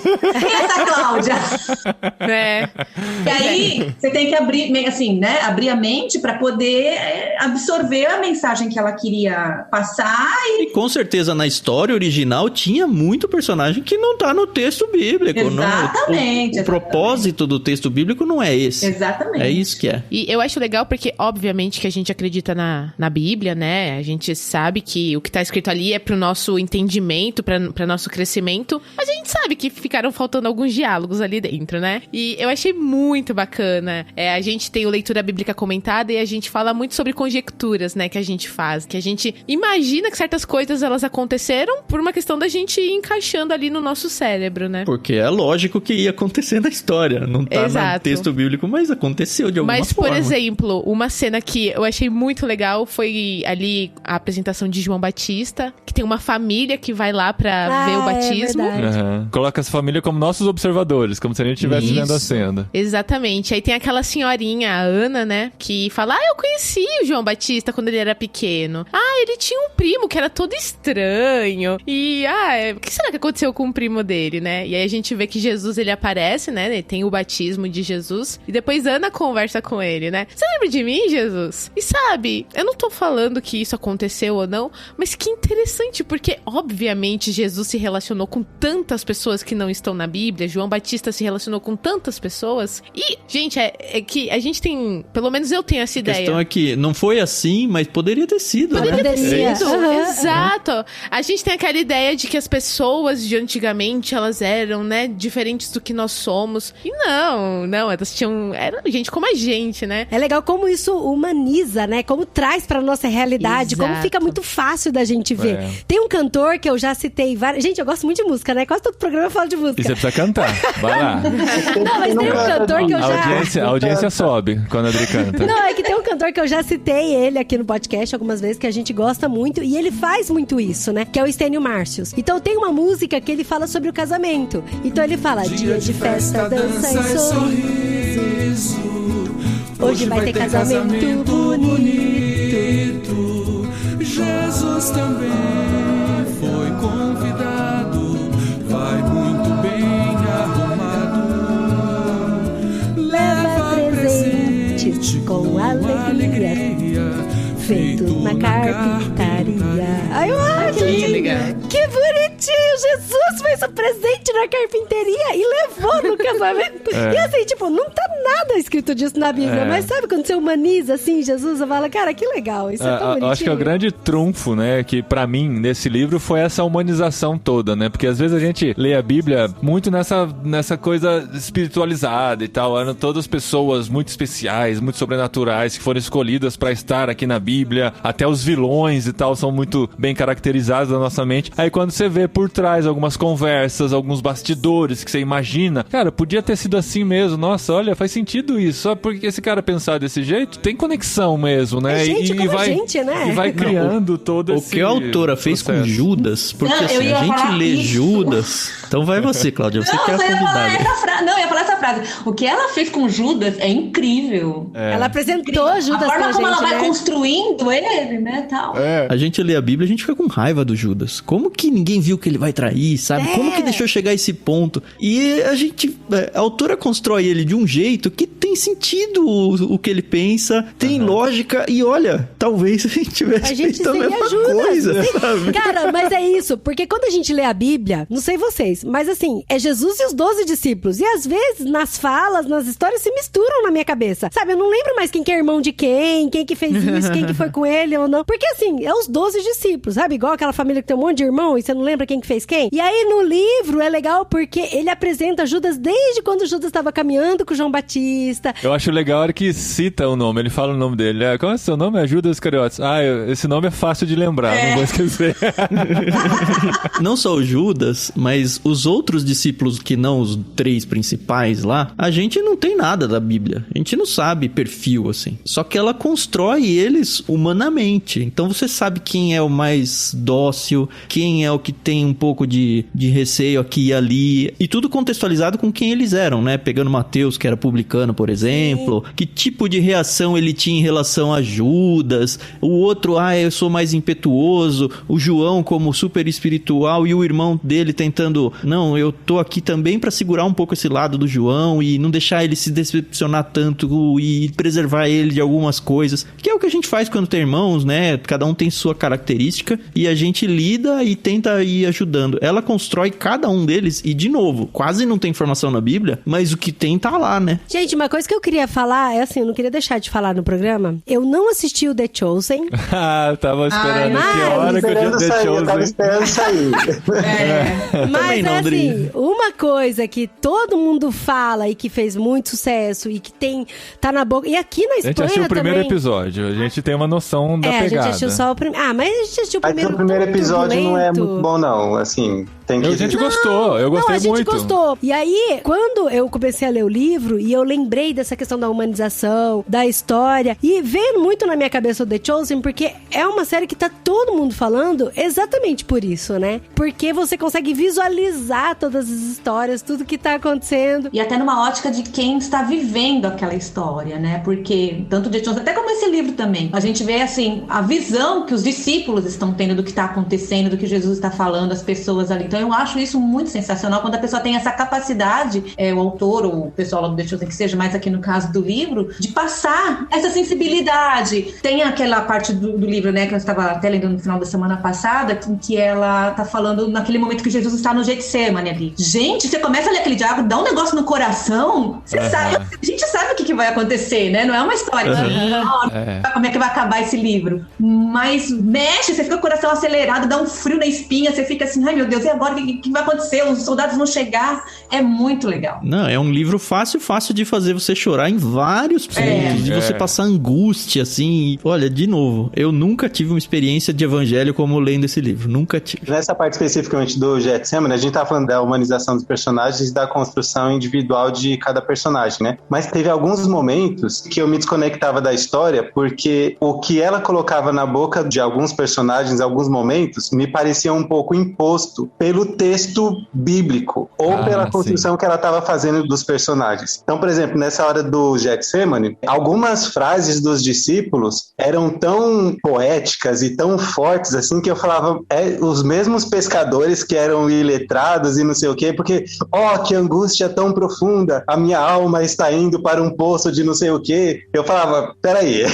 Quem é essa Cláudia? E aí, você tem que abrir, assim, né? Abrir a mente pra poder absorver a mensagem que ela queria passar. E com certeza na história original tinha muito personagem que não tá no texto bíblico. Exatamente. O propósito do texto bíblico não é esse. Exatamente. É isso que é. E eu acho legal porque, obviamente, que a gente acredita na Bíblia, né? A gente sabe que o que tá escrito ali é pro nosso entendimento, pra nosso crescimento. Mas a gente sabe que ficaram faltando alguns diálogos ali dentro, né? E eu achei muito bacana. A gente tem o Leitura Bíblica Comentada e a gente fala muito sobre conjecturas, né? Que a gente faz. Que a gente imagina que certas coisas elas aconteceram por uma questão da gente ir encaixando ali no nosso cérebro, né? Porque é lógico que ia acontecer na história. Não tá no texto bíblico, mas aconteceu de alguma forma. Mas, por exemplo, uma cena que eu achei muito legal foi ali a apresentação de João Batista, que tem uma família que vai lá pra ver o batismo. Coloca essa família como nossos observadores, como se a gente estivesse vendo a cena. Exatamente. Aí tem aquela senhorinha, a Ana, né, que fala, eu conheci o João Batista quando ele era pequeno. Ele tinha um primo que era todo estranho. E, o que será que aconteceu com o primo dele, né? E aí a gente vê que Jesus, ele aparece, né, ele tem o batismo de Jesus. E depois Ana conversa com ele, né? Você lembra de mim, Jesus? E sabe, eu não tô falando que isso aconteceu ou não, mas que interessante, porque obviamente Jesus se relacionou com tantas pessoas que não estão na Bíblia, João Batista se relacionou com tantas pessoas, e, gente, é que a gente tem, pelo menos eu tenho essa ideia. A questão é que não foi assim, mas poderia ter sido, Poderia ter sido, exato. Uhum. A gente tem aquela ideia de que as pessoas de antigamente, elas eram, né, diferentes do que nós somos. E não, elas eram gente como a gente, né? É legal como isso humaniza, né? Como traz pra nossa realidade, Exato. como fica muito fácil da gente ver. Tem um cantor que eu já citei várias... Gente, eu gosto muito de música, né? Quase todo programa eu falo de música. E você precisa cantar, vai lá. Não, mas tem um cantor que eu já... A audiência sobe quando a Adri canta. Não, é que tem um cantor que eu já citei ele aqui no podcast algumas vezes, que a gente gosta muito, e ele faz muito isso, né? Que é o Stênio Márcios. Então tem uma música que ele fala sobre o casamento. Então ele fala, dia de festa, dança e sorriso. Hoje vai ter casamento bonito. Jesus também foi convidado, vai muito bem arrumado. Leva presentes com alegria, feito na carpintaria. Ai, eu acho que bonitinho! Jesus fez o presente na carpinteria e levou no casamento. E assim, tipo, não tá nada escrito disso na Bíblia, mas sabe quando você humaniza assim, Jesus, você fala, cara, que legal, isso é tão bonitinho. Acho que é o grande trunfo, né, que pra mim, nesse livro, foi essa humanização toda, né, porque às vezes a gente lê a Bíblia muito nessa coisa espiritualizada e tal, eram todas pessoas muito especiais, muito sobrenaturais, que foram escolhidas pra estar aqui na Bíblia, até os vilões e tal são muito bem caracterizados na nossa mente. Aí quando você vê por trás algumas conversas, alguns bastidores que você imagina, cara, podia ter sido assim mesmo, nossa, olha, faz sentido isso, só porque esse cara pensar desse jeito, tem conexão mesmo, né? Gente como vai, gente, né? E vai criando todo esse... O que a autora fez com Judas, porque assim, a gente lê Judas... Então vai você, Cláudia, você que é a convidada. Eu ia falar essa frase. O que ela fez com Judas é incrível. Ela apresentou Judas pra gente, a forma como ela vai né? construindo ele, né, tal. A gente lê a Bíblia, a gente fica com raiva do Judas. Como que ninguém viu que ele vai trair, sabe? Como que deixou chegar a esse ponto? E a autora constrói ele de um jeito que tem sentido o que ele pensa, tem lógica, e olha, talvez a gente tivesse feito a mesma coisa, sabe? Cara, mas é isso, porque quando a gente lê a Bíblia, não sei vocês, mas assim, é Jesus e os 12 discípulos, e às vezes nas falas, nas histórias se misturam na minha cabeça, sabe? Eu não lembro mais quem que é irmão de quem que fez isso, quem que foi com ele ou não, porque assim, é os 12 discípulos, sabe? Igual aquela família que tem um monte de irmão e você não lembra quem que fez quem? E aí no livro é legal porque ele apresenta Judas desde quando Judas estava caminhando com João Batista. Eu acho legal a hora que cita o nome, ele fala o nome dele. Como é seu nome? É Judas Iscariotes. Esse nome é fácil de lembrar, não vou esquecer. Não só o Judas, mas os outros discípulos que não os 3 principais lá, a gente não tem nada da Bíblia. A gente não sabe perfil, assim. Só que ela constrói eles humanamente. Então você sabe quem é o mais dócil, quem é o que tem um pouco de receio aqui e ali. E tudo contextualizado com quem eles eram, né? Pegando Mateus, que era publicano, por exemplo. Sim. Que tipo de reação ele tinha em relação a Judas. O outro, eu sou mais impetuoso. O João como super espiritual e o irmão dele tentando, não, eu tô aqui também pra segurar um pouco esse lado do João e não deixar ele se decepcionar tanto e preservar ele de algumas coisas. Que é o que a gente faz quando tem irmãos, né? Cada um tem sua característica e a gente lida e tenta ir ajudando. Ela constrói cada um deles e, de novo, quase não tem informação na Bíblia, mas o que tem tá lá, né? Gente, uma coisa que eu queria falar é assim, eu não queria deixar de falar no programa. Eu não assisti o The Chosen. Eu tava esperando que hora que eu The Chosen. Eu tava esperando sair. Mas não, é assim, uma coisa que todo mundo fala e que fez muito sucesso e que tá na boca. E aqui na Espanha também. A gente assistiu o primeiro episódio, a gente tem uma noção da pegada. A gente assistiu só o primeiro. Mas a gente assistiu o primeiro. Mas o primeiro episódio não é muito bom, não. Assim, tem que... A gente gostou, eu gostei muito. A gente gostou. E aí, quando eu comecei a ler o livro e eu lembrei dessa questão da humanização, da história, e veio muito na minha cabeça o The Chosen, porque é uma série que tá todo mundo falando exatamente por isso, né? Porque você consegue visualizar todas as histórias, tudo que tá acontecendo. E até numa ótica de quem está vivendo aquela história, né? Porque tanto o The Chosen, até como esse livro também, a gente vê, assim, a visão que os discípulos estão tendo do que tá acontecendo, do que Jesus está falando, as pessoas ali. Então eu acho acho isso muito sensacional, quando a pessoa tem essa capacidade, o autor ou o pessoal lá do The Chosen, que seja mais aqui no caso do livro, de passar essa sensibilidade. Tem aquela parte do livro, né, que eu estava até lendo no final da semana passada, que ela tá falando naquele momento que Jesus está no Getsemane ali. Gente, você começa a ler aquele diálogo, dá um negócio no coração, você sabe, a gente sabe o que vai acontecer, né? Não é uma história como é que vai acabar esse livro. Mas mexe, você fica com o coração acelerado, dá um frio na espinha, você fica assim, ai meu Deus, e agora o que vai acontecer? Os soldados vão chegar. É muito legal. Não, é um livro fácil de fazer você chorar em vários pontos, de você passar angústia, assim. Olha, de novo, eu nunca tive uma experiência de evangelho como lendo esse livro. Nunca tive. Nessa parte especificamente do Getsemane, a gente tá falando da humanização dos personagens e da construção individual de cada personagem, né? Mas teve alguns momentos que eu me desconectava da história, porque o que ela colocava na boca de alguns personagens, em alguns momentos, me parecia um pouco imposto pelo texto bíblico, ou pela construção que ela estava fazendo dos personagens. Então, por exemplo, nessa hora do Getsemane, algumas frases dos discípulos eram tão poéticas e tão fortes, assim, que eu falava, os mesmos pescadores que eram iletrados e não sei o quê, porque, que angústia tão profunda, a minha alma está indo para um poço de não sei o quê. Eu falava, peraí.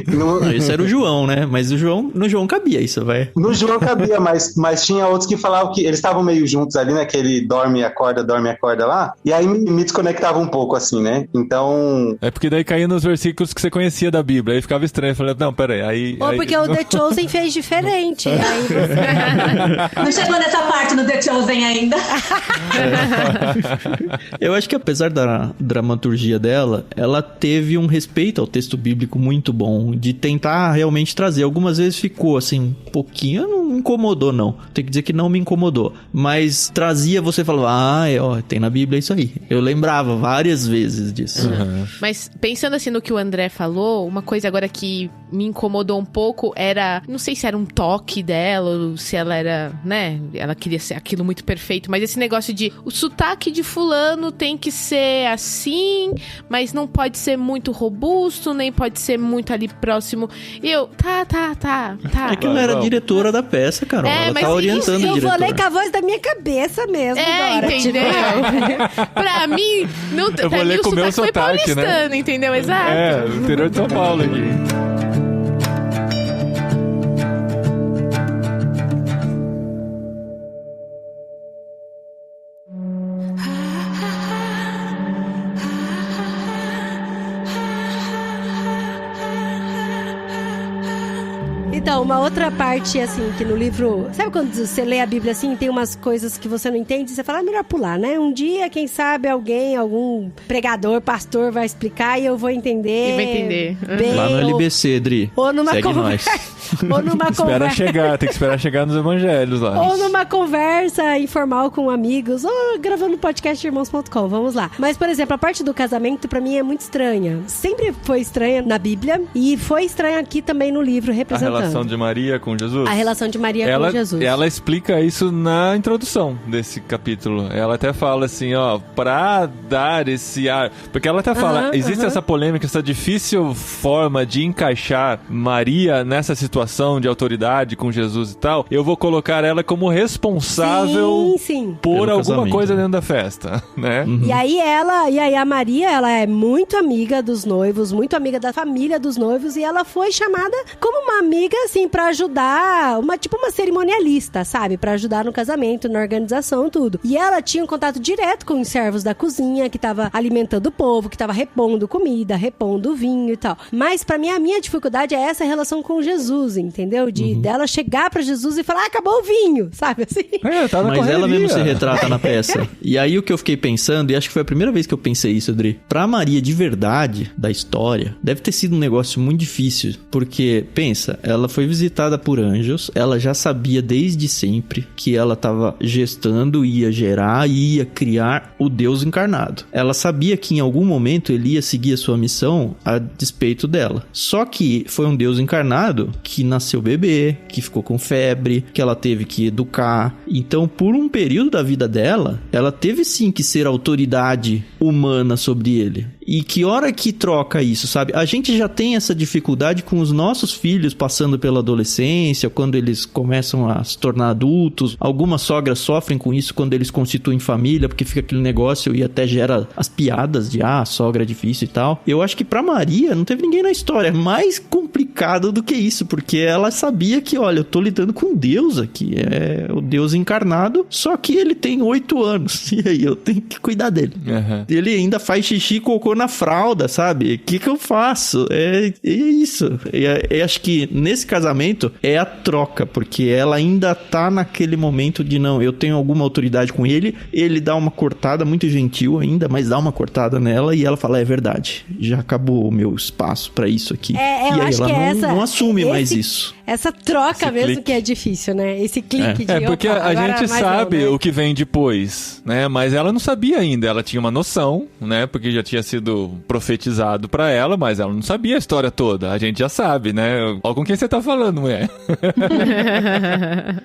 Não, esse era o João, né? Mas no João cabia isso, vai. No João cabia, mas tinha outros que falavam que eles estavam meio juntos ali, né? Que ele dorme e acorda lá. E aí me desconectava um pouco, assim, né? Então... É porque daí caía nos versículos que você conhecia da Bíblia. Aí ficava estranho. Eu falei, não, peraí. Porque o The Chosen fez diferente. Aí você... Não chegou nessa parte no The Chosen ainda. Eu acho que apesar da dramaturgia dela, ela teve um respeito ao texto bíblico muito bom, de tentar realmente trazer. Algumas vezes ficou assim, um pouquinho, não me incomodou não. Tem que dizer que não me incomodou. Mas trazia, você falava, tem na Bíblia isso aí. Eu lembrava várias vezes disso. Mas pensando assim no que o André falou, uma coisa agora que me incomodou um pouco era, não sei se era um toque dela, ou se ela era, né, ela queria ser aquilo muito perfeito, mas esse negócio de o sotaque de fulano tem que ser assim, mas não pode ser muito robusto, nem pode ser muito ali próximo. E eu, tá. É que ela era diretora da peça, Carol. Ela tá orientando a diretora. Eu falei com a voz da minha cabeça mesmo. Entendeu? Pra mim, não, eu vou ler com o meu sotaque, foi paulistano, né? Entendeu? Exato. No interior de São Paulo aqui. Então, uma outra parte, assim, que no livro... Sabe quando você lê a Bíblia, assim, tem umas coisas que você não entende, você fala, melhor pular, né? Um dia, quem sabe, algum pregador, pastor vai explicar e eu vou entender. E vai entender. Bem, lá no LBC, Dri. Ou numa Segue nós. Ou numa conversa... Tem que esperar chegar nos evangelhos lá. Ou numa conversa informal com amigos, ou gravando podcast irmãos.com, vamos lá. Mas, por exemplo, a parte do casamento, pra mim, é muito estranha. Sempre foi estranha na Bíblia e foi estranha aqui também no livro, representando. A relação de Maria com Jesus? A relação de Maria com Jesus. Ela explica isso na introdução desse capítulo. Ela até fala assim, pra dar esse ar... Porque ela até fala, existe essa polêmica, essa difícil forma de encaixar Maria nessa situação de autoridade com Jesus e tal. Eu vou colocar ela como responsável por alguma coisa dentro da festa, né? E aí a Maria, ela é muito amiga dos noivos, muito amiga da família dos noivos, e ela foi chamada como uma amiga, assim, pra ajudar, uma cerimonialista, sabe? Pra ajudar no casamento, na organização, tudo. E ela tinha um contato direto com os servos da cozinha, que tava alimentando o povo, que tava repondo comida, repondo vinho e tal. Mas pra mim, a minha dificuldade é essa relação com Jesus, entendeu? Dela chegar pra Jesus e falar, acabou o vinho, sabe? Assim. Tá na Mas correria. ela mesmo se retrata na peça. E aí o que eu fiquei pensando, e acho que foi a primeira vez que eu pensei isso, Adri, pra Maria de verdade, da história, deve ter sido um negócio muito difícil, porque, pensa, ela foi visitada por anjos, ela já sabia desde sempre que ela estava gestando, ia gerar e ia criar o Deus encarnado. Ela sabia que em algum momento ele ia seguir a sua missão a despeito dela. Só que foi um Deus encarnado que nasceu bebê, que ficou com febre, que ela teve que educar. Então, por um período da vida dela, ela teve sim que ser autoridade humana sobre ele. E que hora que troca isso, sabe? A gente já tem essa dificuldade com os nossos filhos passando pela adolescência, quando eles começam a se tornar adultos. Algumas sogras sofrem com isso quando eles constituem família, porque fica aquele negócio e até gera as piadas de sogra é difícil e tal. Eu acho que pra Maria não teve ninguém na história. É mais complicado do que isso, porque ela sabia que, olha, eu tô lidando com Deus aqui. É o Deus encarnado, só que ele tem 8 anos. E aí eu tenho que cuidar dele. Uhum. Ele ainda faz xixi e cocô na fralda, sabe? O que eu faço? É isso. Acho que nesse casamento é a troca, porque ela ainda tá naquele momento de não, eu tenho alguma autoridade com ele, ele dá uma cortada, muito gentil ainda, mas dá uma cortada nela e ela fala, é verdade, já acabou o meu espaço pra isso aqui. E aí ela não assume mais isso. Essa troca mesmo que é difícil, né? Esse clique de... porque a gente sabe o que vem depois, né? Mas ela não sabia ainda, ela tinha uma noção, né? Porque já tinha sido profetizado pra ela, mas ela não sabia a história toda. A gente já sabe, né? Olha com quem você tá falando, mulher.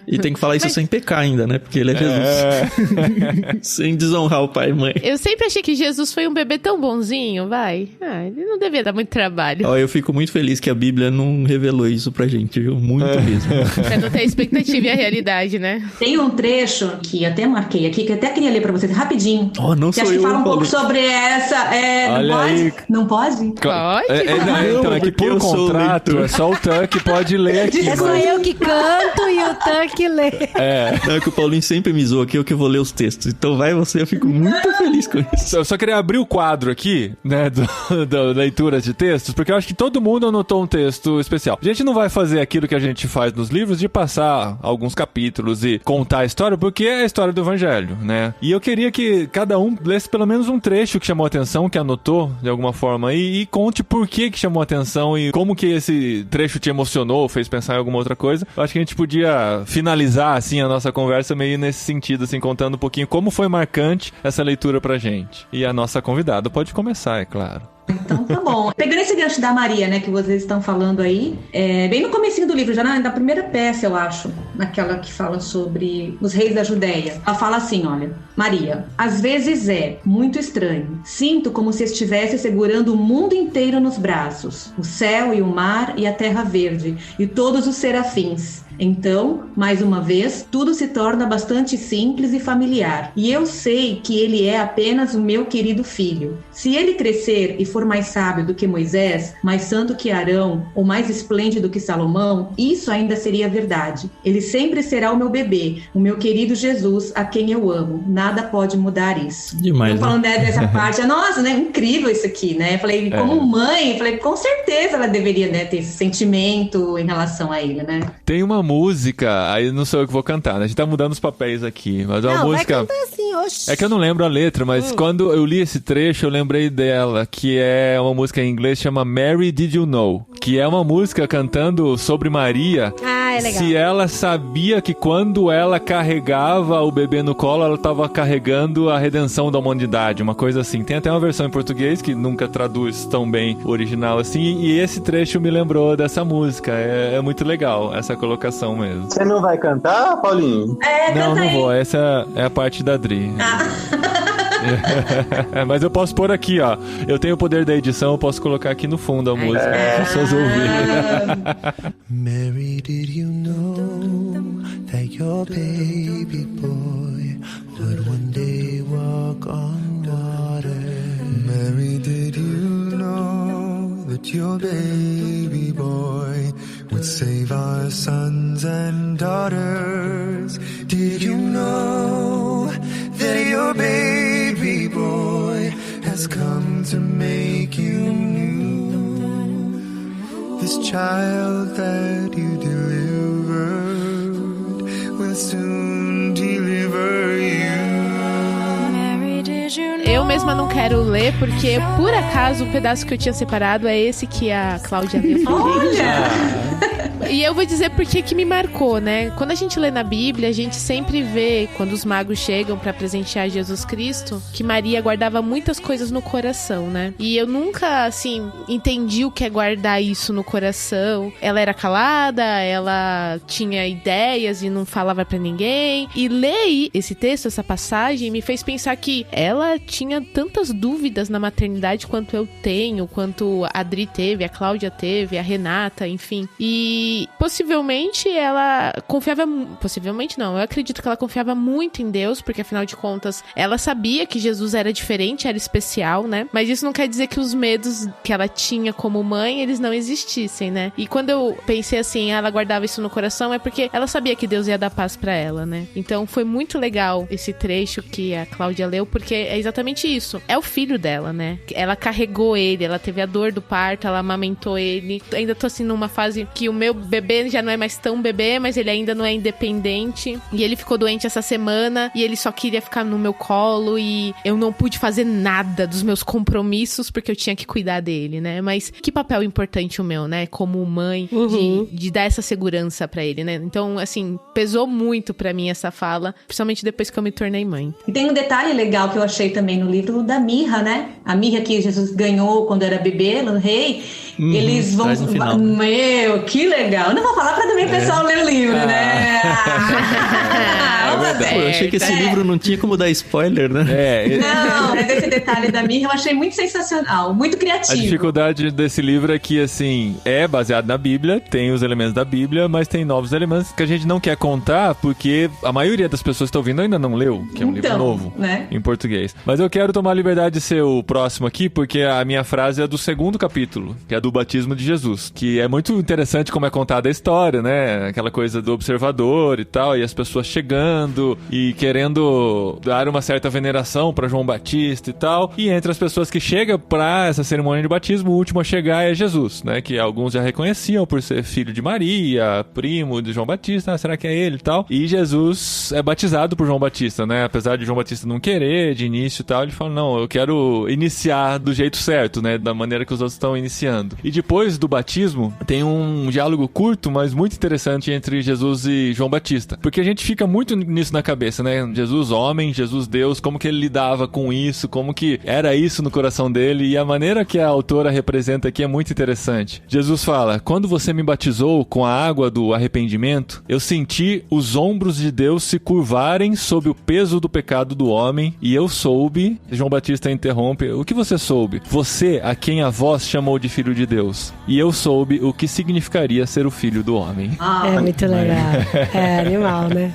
E tem que falar isso sem pecar ainda, né? Porque ele é Jesus. Sem desonrar o pai e mãe. Eu sempre achei que Jesus foi um bebê tão bonzinho, vai. Ele não devia dar muito trabalho. Eu fico muito feliz que a Bíblia não revelou isso pra gente, viu? Muito mesmo. Pra não ter a expectativa e a realidade, né? Tem um trecho que até marquei aqui, que até queria ler pra vocês rapidinho. Não que sou acho eu, que fala um pouco sobre essa... Olha aí. Não pode? Pode? Então é que por contrato é só o Tan que pode ler aqui. É só eu que canto e o Tan que lê. Não, é que o Paulinho sempre me zoa aqui, eu que vou ler os textos. Então vai você, eu fico muito feliz com isso. Eu só queria abrir o quadro aqui, né, da leitura de textos, porque eu acho que todo mundo anotou um texto especial. A gente não vai fazer aquilo que a gente faz nos livros de passar alguns capítulos e contar a história, porque é a história do Evangelho, né? E eu queria que cada um lesse pelo menos um trecho que chamou a atenção, que anotou de alguma forma, e conte por que chamou a atenção e como que esse trecho te emocionou, fez pensar em alguma outra coisa. Eu acho que a gente podia finalizar, assim, a nossa conversa meio nesse sentido, assim, contando um pouquinho como foi marcante essa leitura pra gente. E a nossa convidada pode começar, é claro. Então tá bom. Pegando esse gancho da Maria, né, que vocês estão falando aí, bem no comecinho do livro, já na primeira peça, eu acho, naquela que fala sobre os reis da Judéia. Ela fala assim, olha, Maria, às vezes é muito estranho. Sinto como se estivesse segurando o mundo inteiro nos braços, o céu e o mar e a terra verde, e todos os serafins. Então, mais uma vez, tudo se torna bastante simples e familiar. E eu sei que ele é apenas o meu querido filho. Se ele crescer e for mais sábio do que Moisés, mais santo que Arão, ou mais esplêndido que Salomão, isso ainda seria verdade. Ele sempre será o meu bebê, o meu querido Jesus, a quem eu amo. Nada pode mudar isso. Demais, eu falando dessa parte, nossa, né? Incrível isso aqui, né? Falei, como mãe, falei, com certeza ela deveria, né, ter esse sentimento em relação a ele, né? Tem uma música, aí não sou eu que vou cantar, né? A gente tá mudando os papéis aqui, mas é uma música... Vai cantar assim, oxi. É que eu não lembro a letra, mas quando eu li esse trecho, eu lembrei dela, que é uma música em inglês, chama Mary Did You Know? Que é uma música cantando sobre Maria. É legal. Se ela sabia que quando ela carregava o bebê no colo, ela estava carregando a redenção da humanidade, uma coisa assim. Tem até uma versão em português que nunca traduz tão bem o original assim, e esse trecho me lembrou dessa música. É muito legal essa colocação mesmo. Você não vai cantar, Paulinho? Não vou. Essa é a parte da Dri. Mas eu posso pôr aqui, ó. Eu tenho o poder da edição, eu posso colocar aqui no fundo a música para as pessoas ouvirem. Mary, did you know that your baby boy would one day walk on water? Mary, did you know that your baby boy would save our sons and daughters? Did you know that your baby boy has come to make you new? This child that you delivered will soon deliver you. Eu mesma não quero ler, porque por acaso o pedaço que eu tinha separado é esse que a Cláudia leu. Olha! E eu vou dizer por que me marcou, né? Quando a gente lê na Bíblia, a gente sempre vê, quando os magos chegam pra presentear Jesus Cristo, que Maria guardava muitas coisas no coração, né? E eu nunca, assim, entendi o que é guardar isso no coração. Ela era calada, ela tinha ideias e não falava pra ninguém. E ler esse texto, essa passagem, me fez pensar que ela tinha tantas dúvidas na maternidade quanto eu tenho, quanto a Adri teve, a Cláudia teve, a Renata, enfim. E possivelmente ela confiava... Possivelmente não, eu acredito que ela confiava muito em Deus, porque afinal de contas, ela sabia que Jesus era diferente, era especial, né? Mas isso não quer dizer que os medos que ela tinha como mãe, eles não existissem, né? E quando eu pensei assim, ela guardava isso no coração, é porque ela sabia que Deus ia dar paz pra ela, né? Então foi muito legal esse trecho que a Cláudia leu, porque é exatamente isso. É o filho dela, né? Ela carregou ele, ela teve a dor do parto, ela amamentou ele. Ainda tô assim numa fase que o meu bebê já não é mais tão bebê, mas ele ainda não é independente. E ele ficou doente essa semana e ele só queria ficar no meu colo e eu não pude fazer nada dos meus compromissos porque eu tinha que cuidar dele, né? Mas que papel importante o meu, né? Como mãe, de dar essa segurança pra ele, né? Então, assim, pesou muito pra mim essa fala, principalmente depois que eu me tornei mãe. E tem um detalhe legal que eu achei também no livro da mirra, né? A mirra que Jesus ganhou quando era bebê, no rei. Eles vão... Meu, que legal. Não vou falar pra também o pessoal ler o livro, né? Eu achei que esse livro não tinha como dar spoiler, né? Não, mas esse detalhe da mirra eu achei muito sensacional, muito criativo. A dificuldade desse livro é que, assim, é baseado na Bíblia, tem os elementos da Bíblia, mas tem novos elementos que a gente não quer contar porque a maioria das pessoas que estão ouvindo ainda não leu, que é um livro novo, né? Em português. Mas eu quero tomar a liberdade de ser o próximo aqui, porque a minha frase é do 2º capítulo, que é do batismo de Jesus, que é muito interessante como é contada a história, né? Aquela coisa do observador e tal, e as pessoas chegando e querendo dar uma certa veneração para João Batista e tal. E entre as pessoas que chegam para essa cerimônia de batismo, o último a chegar é Jesus, né? Que alguns já reconheciam por ser filho de Maria, primo de João Batista, será que é ele e tal? E Jesus é batizado por João Batista, né? Apesar de João Batista não querer de início e tal, ele fala, não, eu quero iniciar do jeito certo, né? Da maneira que os outros estão iniciando. E depois do batismo, tem um diálogo curto, mas muito interessante entre Jesus e João Batista. Porque a gente fica muito nisso na cabeça, né? Jesus homem, Jesus Deus, como que ele lidava com isso, como que era isso no coração dele, e a maneira que a autora representa aqui é muito interessante. Jesus fala, quando você me batizou com a água do arrependimento, eu senti os ombros de Deus se curvarem sob o peso do pecado do homem, e eu soube, João Batista interrompe, o que você soube? Você, a quem a voz chamou de filho de Deus, e eu soube o que significaria ser o filho do homem. É muito legal. É animal, né?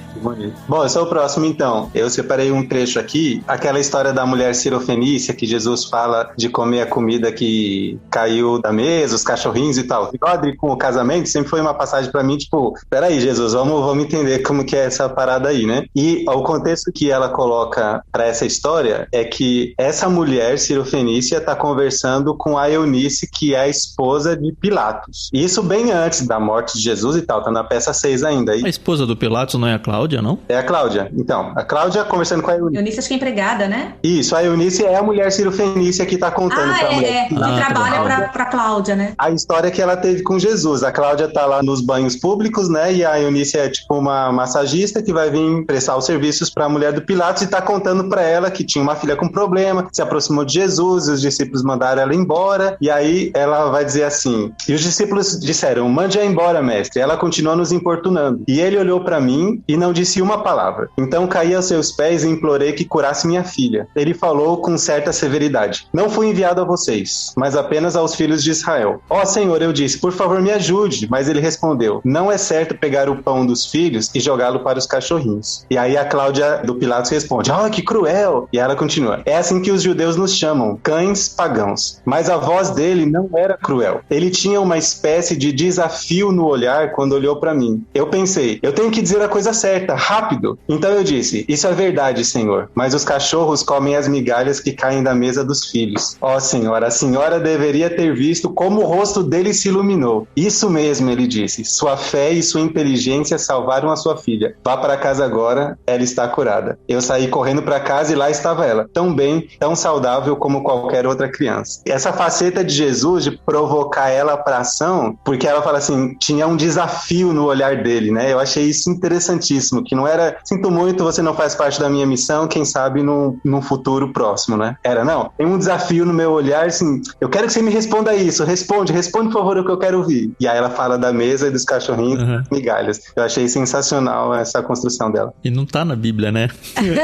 Bom, eu sou o próximo então. Eu separei um trecho aqui, aquela história da mulher cirofenícia, que Jesus fala de comer a comida que caiu da mesa, os cachorrinhos e tal. E Adri, com o casamento, sempre foi uma passagem pra mim, tipo, peraí, Jesus, vamos entender como que é essa parada aí, né? E o contexto que ela coloca pra essa história é que essa mulher cirofenícia tá conversando com a Eunice, que é a esposa de Pilatos. Isso bem antes da morte de Jesus e tal, tá na peça 6 ainda. A esposa do Pilatos não é a Cláudia, não? É a Cláudia. Então, a Cláudia conversando com a Eunice. Eunice acho que é empregada, né? Isso, a Eunice é a mulher cirofenícia que tá contando pra mulher. Que trabalha pra Cláudia, né? A história que ela teve com Jesus. A Cláudia tá lá nos banhos públicos, né? E a Eunice é tipo uma massagista que vai vir prestar os serviços pra mulher do Pilatos e tá contando pra ela que tinha uma filha com problema, se aproximou de Jesus, e os discípulos mandaram ela embora, e aí ela vai dizer assim, e os discípulos disseram, mande-a embora, mestre. Ela continua nos importunando. E ele olhou pra mim e não disse uma palavra. Então caí aos seus pés e implorei que curasse minha filha. Ele falou com certa severidade, não fui enviado a vocês, mas apenas aos filhos de Israel. Ó Senhor, eu disse, por favor me ajude. Mas ele respondeu, não é certo pegar o pão dos filhos e jogá-lo para os cachorrinhos. E aí a Cláudia do Pilatos responde, que cruel. E ela continua, é assim que os judeus nos chamam, cães pagãos. Mas a voz dele não era cruel. Ele tinha uma espécie de desafio no olhar quando olhou para mim. Eu pensei, eu tenho que dizer a coisa certa, rápido. Então eu disse, isso é verdade, Senhor, mas os cachorros comem as migalhas que caem da mesa dos filhos. Ó Senhor, a senhora deveria ter visto como o rosto dele se iluminou. Isso mesmo, ele disse, sua fé e sua inteligência salvaram a sua filha. Vá para casa agora, ela está curada. Eu saí correndo para casa e lá estava ela, tão bem, tão saudável como qualquer outra criança. Essa faceta de Jesus, de provocar ela pra ação, porque ela fala assim, tinha um desafio no olhar dele, né? Eu achei isso interessantíssimo, que não era, sinto muito, você não faz parte da minha missão, quem sabe num futuro próximo, né? Não, tem um desafio no meu olhar, assim, eu quero que você me responda isso, responde por favor o que eu quero ouvir. E aí ela fala da mesa e dos cachorrinhos migalhas. Eu achei sensacional essa construção dela. E não tá na Bíblia, né?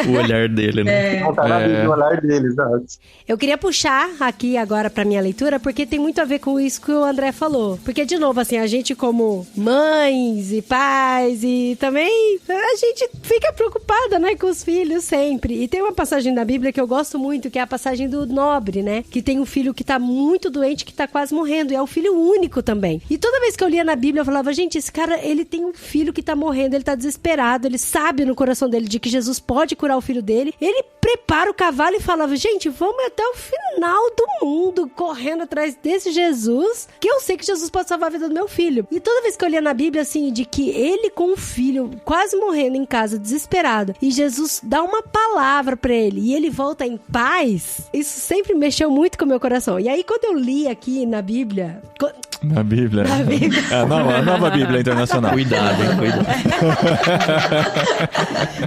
O olhar dele, né? Não tá na Bíblia, o olhar dele, exato. Eu queria puxar aqui agora pra minha leitura, porque tem muito a ver com isso que o André falou. Porque, de novo, assim, a gente como mães e pais e também a gente fica preocupada, né, com os filhos sempre. E tem uma passagem da Bíblia que eu gosto muito, que é a passagem do nobre, né? Que tem um filho que tá muito doente, que tá quase morrendo. E é o filho único também. E toda vez que eu lia na Bíblia, eu falava, gente, esse cara, ele tem um filho que tá morrendo, ele tá desesperado, ele sabe no coração dele de que Jesus pode curar o filho dele. Ele prepara o cavalo e falava, gente, vamos até o final do mundo, correndo atrás desse Jesus, que eu sei que Jesus pode salvar a vida do meu filho. E toda vez que eu lia na Bíblia, assim, de que ele com o filho quase morrendo em casa, desesperado, e Jesus dá uma palavra pra ele, e ele volta em paz, isso sempre mexeu muito com o meu coração. E aí, quando eu li aqui na Bíblia... Na Bíblia. A nova Bíblia Internacional. Cuidado, hein? Cuidado.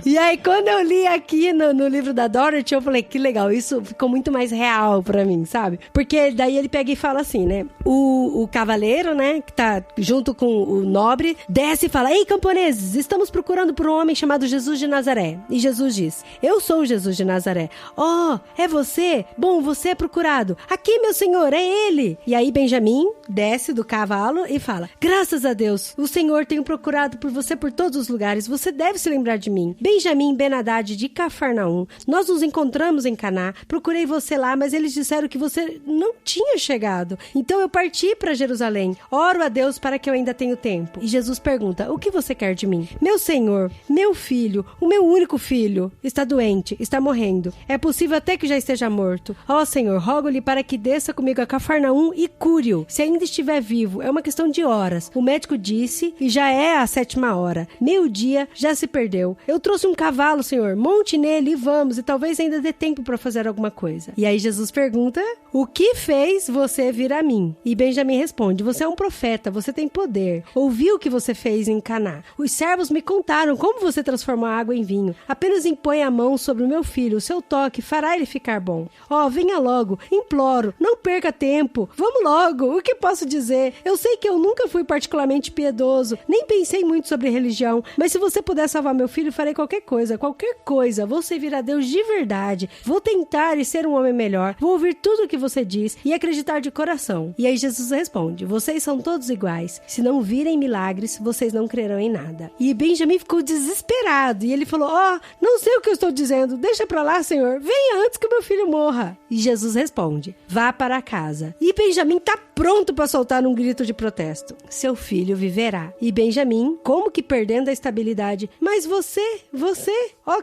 E aí, quando eu li aqui no livro da Dorothy, eu falei, que legal, isso ficou muito mais real pra mim, sabe? Porque daí ele pega e fala assim, né? O cavaleiro, né, que tá junto com o nobre, desce e fala, ei, camponeses, estamos procurando por um homem chamado Jesus de Nazaré. E Jesus diz, eu sou o Jesus de Nazaré. Oh, é você? Bom, você é procurado. Aqui, meu senhor, é ele. E aí Benjamim desce do cavalo e fala, graças a Deus, o Senhor tem procurado por você por todos os lugares, você deve se lembrar de mim. Benjamim Ben Haddad de Cafarnaum, nós nos encontramos em Caná, procurei você lá, mas eles disseram que você não tinha chegado. Então eu parti para Jerusalém, oro a Deus para que eu ainda tenha tempo. E Jesus pergunta, o que você quer de mim? Meu Senhor, meu filho, o meu único filho, está doente, está morrendo. É possível até que já esteja morto. Ó Senhor, rogo-lhe para que desça comigo a Cafarnaum e cure-o. Se ainda estiver vivo, é uma questão de horas. O médico disse e já é a 7ª hora. Meio-dia já se perdeu. Eu trouxe um cavalo, Senhor. Monte nele e vamos. E talvez ainda dê tempo para fazer alguma coisa. E aí Jesus pergunta, o que fez você vir a mim? E Benjamim responde, você é um profeta, você tem poder. Ouvi o que você fez em Caná. Os servos me contaram como você transformou a água em vinho. Apenas impõe a mão sobre o meu filho. O seu toque fará ele ficar bom. Ó, venha logo. Imploro. Não perca tempo. Vamos logo. O que posso dizer? Eu sei que eu nunca fui particularmente piedoso, nem pensei muito sobre religião, mas se você puder salvar meu filho, farei qualquer coisa. Vou servir a Deus de verdade. Vou tentar e ser um homem melhor. Vou ouvir tudo o que você diz e acreditar de coração. E aí Jesus responde, vocês são todos iguais. Se não virem milagres, vocês não crerão em nada. E Benjamim ficou desesperado e ele falou, não sei o que eu estou dizendo, deixa pra lá, Senhor, venha antes que o meu filho morra. E Jesus responde, vá para casa. E Benjamim tá pronto para soltar num grito de protesto. Seu filho viverá. E Benjamim, como que perdendo a estabilidade, mas você,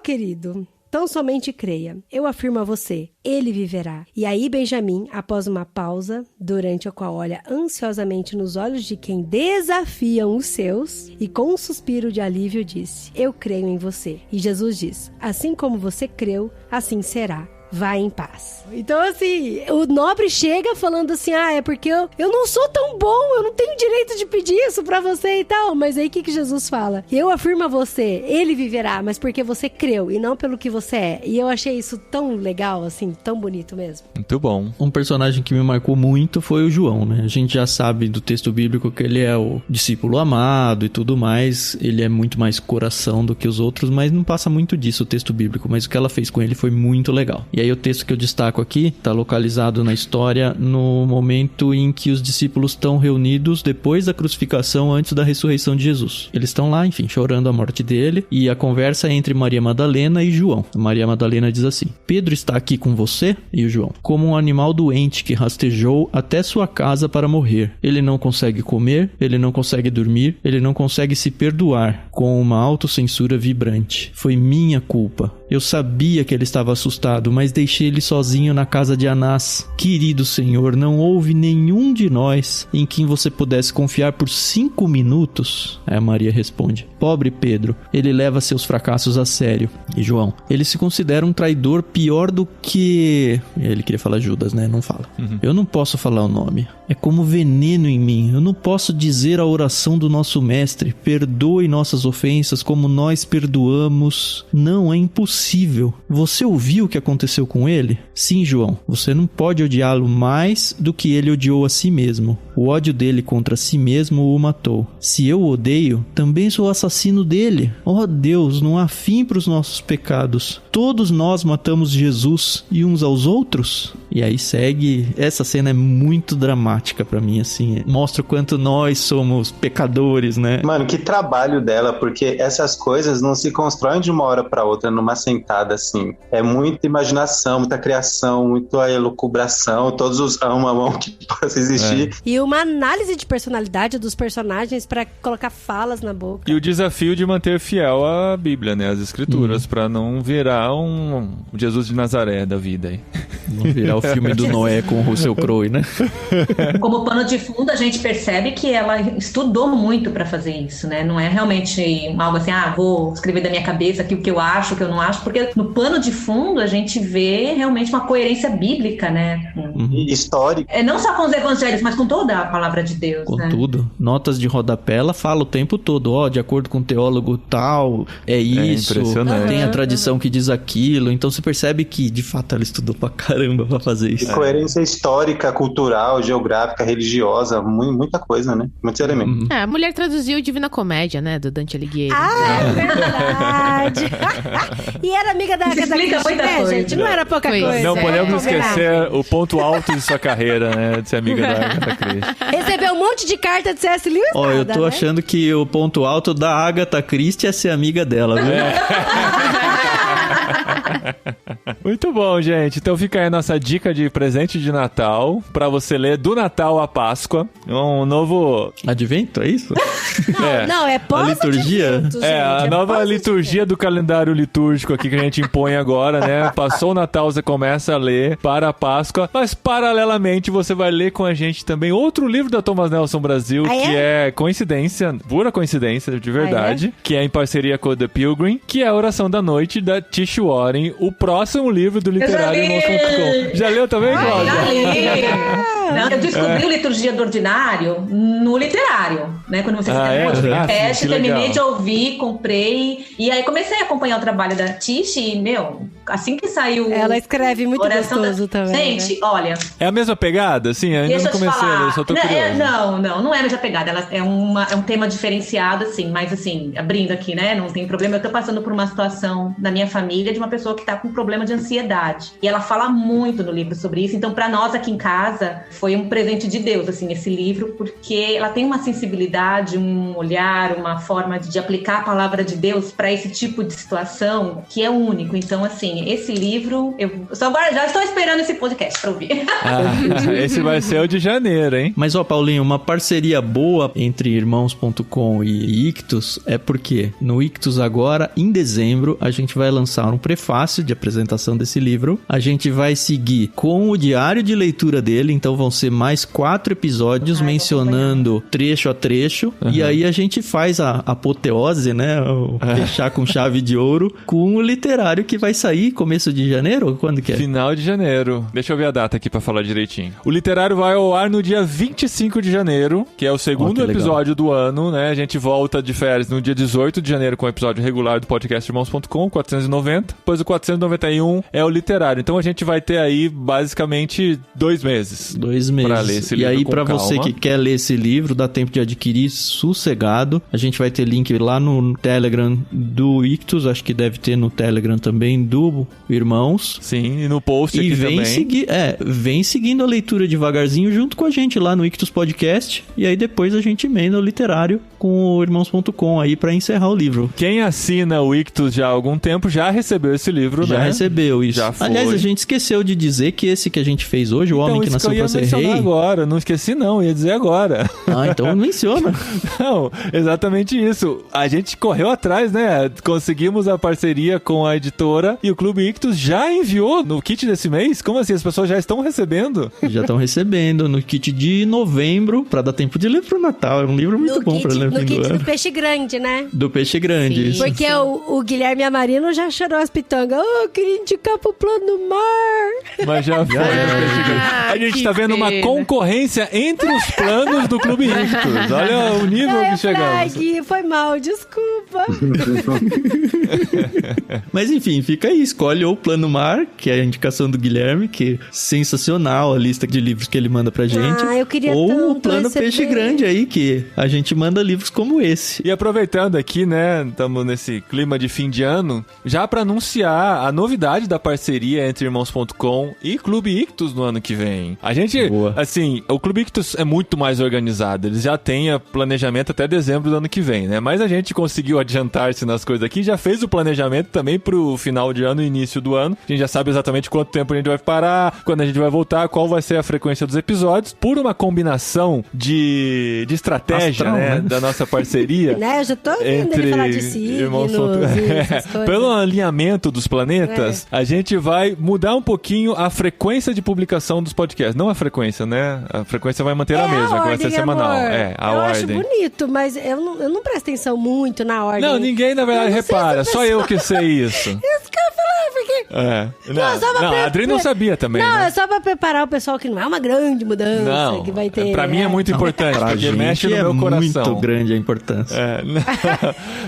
querido, tão somente creia. Eu afirmo a você, ele viverá. E aí Benjamim, após uma pausa, durante a qual olha ansiosamente nos olhos de quem desafiam os seus, e com um suspiro de alívio disse, eu creio em você. E Jesus diz, assim como você creu, assim será. Vai em paz. Então, assim, o nobre chega falando assim, é porque eu não sou tão bom, eu não tenho direito de pedir isso pra você e tal. Mas aí, o que Jesus fala? Eu afirmo a você, ele viverá, mas porque você creu e não pelo que você é. E eu achei isso tão legal, assim, tão bonito mesmo. Muito bom. Um personagem que me marcou muito foi o João, né? A gente já sabe do texto bíblico que ele é o discípulo amado e tudo mais. Ele é muito mais coração do que os outros, mas não passa muito disso o texto bíblico. Mas o que ela fez com ele foi muito legal. E aí o texto que eu destaco aqui está localizado na história no momento em que os discípulos estão reunidos depois da crucificação, antes da ressurreição de Jesus. Eles estão lá, enfim, chorando a morte dele, e a conversa é entre Maria Madalena e João. Maria Madalena diz assim, Pedro está aqui com você? E o João, como um animal doente que rastejou até sua casa para morrer. Ele não consegue comer, ele não consegue dormir, ele não consegue se perdoar, com uma autocensura vibrante. Foi minha culpa. Eu sabia que ele estava assustado, mas deixei ele sozinho na casa de Anás. Querido Senhor, não houve nenhum de nós em quem você pudesse confiar por 5 minutos? Aí a Maria responde: pobre Pedro, ele leva seus fracassos a sério. E João: ele se considera um traidor pior do que... Ele queria falar Judas, né? Não fala. Eu não posso falar o nome. É como veneno em mim. Eu não posso dizer a oração do nosso mestre: perdoe nossas ofensas como nós perdoamos. Não, é impossível. Você ouviu o que aconteceu com ele? Sim, João. Você não pode odiá-lo mais do que ele odiou a si mesmo. O ódio dele contra si mesmo o matou. Se eu o odeio, também sou assassino dele. Oh Deus, não há fim para os nossos pecados. Todos nós matamos Jesus e uns aos outros? E aí segue... Essa cena é muito dramática pra mim, assim. Mostra o quanto nós somos pecadores, né? Mano, que trabalho dela, porque essas coisas não se constroem de uma hora pra outra numa sentada, assim. É muita imaginação, muita criação, muita elucubração, todos os amam que possa existir. E uma análise de personalidade dos personagens pra colocar falas na boca. E o desafio de manter fiel à Bíblia, né? As escrituras, pra não virar um Jesus de Nazaré da vida aí. Não virar o filme do Noé com o Russell Crowe, né? Como pano de fundo, a gente percebe que ela estudou muito pra fazer isso, né? Não é realmente algo assim, vou escrever da minha cabeça aqui o que eu acho, o que eu não acho, porque no pano de fundo a gente vê realmente uma coerência bíblica, né? Histórica. Não só com os evangelhos, mas com toda a palavra de Deus, com né? Tudo. Notas de rodapé, ela fala o tempo todo, de acordo com o teólogo tal, é isso. Impressionante. Tem a tradição que diz aquilo. Então você percebe que, de fato, ela estudou pra caramba pra fazer isso. E coerência histórica, cultural, geográfica, religiosa, muita coisa, né? Muitos elementos. A mulher traduziu Divina Comédia, né? Do Dante Alighieri. É verdade. E era amiga da Agatha Christie, né, coisa. gente? Não era pouca Pois coisa. Não podemos Combinar. esquecer o ponto alto de sua carreira, né? De ser amiga da Agatha Christie. Recebeu um monte de carta de C.S. Lewis. Eu tô né? achando que o ponto alto da Agatha Christie é ser amiga dela, viu? Muito bom, gente. Então fica aí a nossa dica de presente de Natal pra você ler do Natal à Páscoa. Um novo... Advento, é isso? Não, é pós A liturgia? A nova liturgia do calendário litúrgico aqui que a gente impõe agora, né? Passou o Natal, você começa a ler para a Páscoa, mas paralelamente você vai ler com a gente também outro livro da Thomas Nelson Brasil, que é coincidência, pura coincidência, de verdade, que é em parceria com o The Pilgrim, que é a Oração da Noite da Tish Warren, o próximo livro do literário irmãos.com. Já leu também, Cláudia? Já li. Não, eu descobri a liturgia do ordinário no literário, né? Quando você fica no podcast, terminei de ouvir, comprei, e aí comecei a acompanhar o trabalho da Tish e, assim que saiu... Ela escreve muito gostoso também. Gente, olha... É a mesma pegada? Assim, eu ainda não comecei a ler, eu só tô curioso. Não é a mesma pegada. Ela é um tema diferenciado, assim, mas assim, abrindo aqui, né? Não tem problema. Eu tô passando por uma situação na minha família de uma pessoa que tá com problema de ansiedade. E ela fala muito no livro sobre isso. Então, pra nós aqui em casa, foi um presente de Deus, assim, esse livro, porque ela tem uma sensibilidade, um olhar, uma forma de aplicar a palavra de Deus pra esse tipo de situação que é único. Então, assim, esse livro, eu já estou esperando esse podcast pra ouvir. Esse vai ser o de janeiro, hein? Mas, Paulinho, uma parceria boa entre irmãos.com e Ictus é porque no Ictus agora, em dezembro, a gente vai lançar um prefácio de apresentação desse livro. A gente vai seguir com o diário de leitura dele, então vão ser mais 4 episódios mencionando trecho a trecho. E aí a gente faz a apoteose, né? Fechar com chave de ouro com o literário que vai sair começo de janeiro? Quando que é? Final de janeiro. Deixa eu ver a data aqui pra falar direitinho. O literário vai ao ar no dia 25 de janeiro, que é o segundo episódio do ano, né? A gente volta de férias no dia 18 de janeiro com o episódio regular do podcast irmãos.com, 490. Depois o 491 é o literário. Então a gente vai ter aí basicamente 2 meses. 2 meses. Pra ler esse livro. E aí, com pra calma. você que quer ler esse livro, dá tempo de adquirir sossegado. A gente vai ter link lá no Telegram do Ictus, acho que deve ter no Telegram também do Irmãos. Sim, e no post e aqui vem também. Vem seguindo a leitura devagarzinho junto com a gente lá no Ictus Podcast. E aí depois a gente emenda o literário com o irmãos.com aí pra encerrar o livro. Quem assina o Ictus já há algum tempo já recebeu esse livro, já né? recebeu isso. Já foi. Aliás, a gente esqueceu de dizer que esse que a gente fez hoje, O Homem que Nasceu Pra Ser mencionar agora. Não esqueci não, ia dizer agora. Ah, então menciona. Não, exatamente isso. A gente correu atrás, né? Conseguimos a parceria com a editora e o Clube Ictus já enviou no kit desse mês? Como assim? As pessoas já estão recebendo? Já estão recebendo no kit de novembro, pra dar tempo de ler pro Natal. É um livro muito bom pra ler no fim do ano. No kit do Peixe Grande, né? Do Peixe Grande. Sim. Porque o Guilherme Amarino já chorou as pitangas. Eu queria indicar pro Plano Mar. Mas já foi. A gente tá vendo uma concorrência entre os planos do Clube Ictus. Olha o nível que chegamos. Gui, foi mal, desculpa. Mas enfim, fica aí. Escolhe ou o Plano Mar, que é a indicação do Guilherme, que é sensacional a lista de livros que ele manda pra gente. Eu queria ou o Plano Peixe Grande aí, que a gente manda livros como esse. E aproveitando aqui, né, estamos nesse clima de fim de ano, já pra anunciar a novidade da parceria entre Irmãos.com e Clube Ictus no ano que vem. A gente, assim, o Clube Ictus é muito mais organizado, eles já têm planejamento até dezembro do ano que vem, né, mas a gente conseguiu adiantar-se nas coisas aqui, já fez o planejamento também pro final de ano e início do ano, a gente já sabe exatamente quanto tempo a gente vai parar, quando a gente vai voltar, qual vai ser a frequência dos episódios, por uma combinação de estratégia, astral, né, da nossa parceria. Né, eu já tô ouvindo ele falar de signos pelo alinhamento dos planetas, a gente vai mudar um pouquinho a frequência de publicação dos podcasts. Não a frequência, né? A frequência vai manter a mesma, que vai ser semanal. A ordem. Eu acho bonito, mas eu não presto atenção muito na ordem. Não, ninguém na verdade repara, só eu que sei isso. Isso que eu ia falar, porque... Não, a Adri não sabia também, Não, né? é só pra preparar o pessoal que não é uma grande mudança que vai ter. Pra mim é muito importante, porque mexe no meu coração. É muito grande a importância.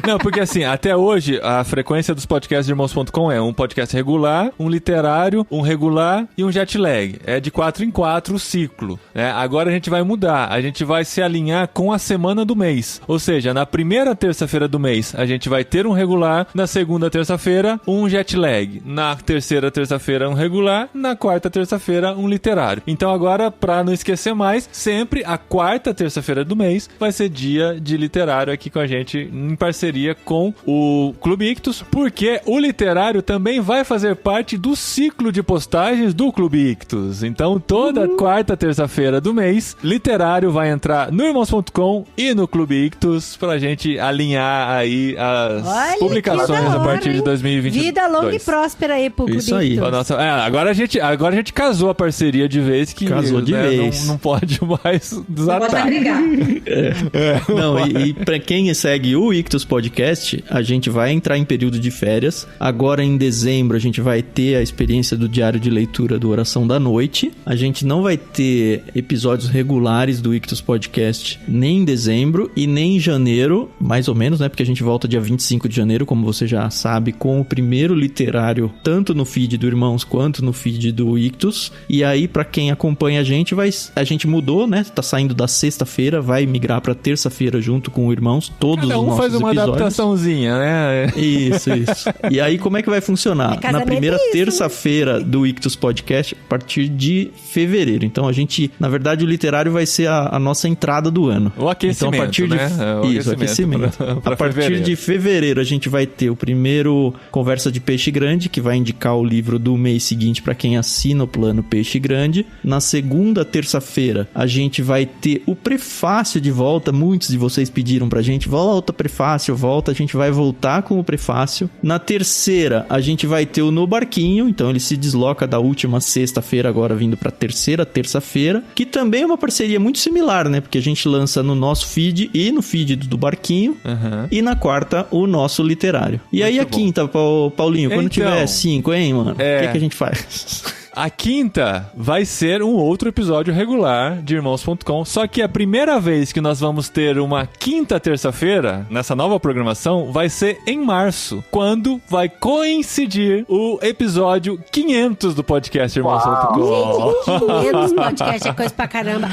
Não, porque assim, até hoje, a frequência dos podcasts de Irmãos.com é um podcast regular, um literário, um regular e um jet lag. É de 4 em 4 o ciclo. Né? Agora a gente vai mudar. A gente vai se alinhar com a semana do mês. Ou seja, na primeira terça-feira do mês, a gente vai ter um regular. Na segunda terça-feira, um jet lag. Na terceira terça-feira, um regular. Na quarta terça-feira, um literário. Então agora, pra não esquecer mais, sempre a quarta terça-feira do mês vai ser dia de literário aqui com a gente, em parceria com o Clube Ictus, porque o literário também vai fazer parte do ciclo de postagens do Clube Ictus. Então, toda quarta terça-feira do mês, literário vai entrar no Irmãos.com e no Clube Ictus pra gente alinhar aí as publicações a partir de 2022. Vida longa e próspera aí pro Clube Ictus. Isso aí. Nossa, agora a gente casou a parceria de vez que vez. Não pode mais desatar. Não pode brigar. Não, e pra quem segue o Ictus Podcast, a gente vai entrar em período de férias. Agora em dezembro a gente vai ter a experiência do diário de leitura do Oração da Noite. A gente não vai ter episódios regulares do Ictus Podcast nem em dezembro e nem em janeiro, mais ou menos, né? Porque a gente volta dia 25 de janeiro, como você já sabe, com o primeiro literário, tanto no feed do Irmãos quanto no feed do Ictus. E aí, pra quem acompanha a gente mudou, né? Tá saindo da sexta-feira, vai migrar pra terça-feira junto com o Irmãos, todos os nossos faz uma episódios. Adaptaçãozinha, né? Isso. E aí, como é que vai funcionar? Na primeira terça-feira do Ictus Podcast, a partir de fevereiro. Então, a gente, na verdade, o literário vai ser a nossa entrada do ano. O aquecimento, então, a partir de... né? O aquecimento. Pra a partir de fevereiro, a gente vai ter o primeiro Conversa de Peixe Grande, que vai indicar o livro do mês seguinte para quem assina o plano Peixe Grande. Na segunda terça-feira, a gente vai ter o prefácio de volta. Muitos de vocês pediram pra gente, volta prefácio, volta. A gente vai voltar com o prefácio. Na terceira, a gente vai ter o No Barquinho. Então, ele se desloca da última sexta-feira, agora vindo pra terceira terça-feira, que também é uma parceria muito similar, né? Porque a gente lança no nosso feed e no feed do Barquinho. E na quarta, o nosso literário. E muito aí a quinta, Paulinho, quando tiver 5, hein, mano? O que a gente faz? A quinta vai ser um outro episódio regular de Irmãos.com, só que a primeira vez que nós vamos ter uma quinta terça-feira nessa nova programação vai ser em março, quando vai coincidir o episódio 500 do podcast Irmãos.com. Gente, 500 podcast é coisa pra caramba.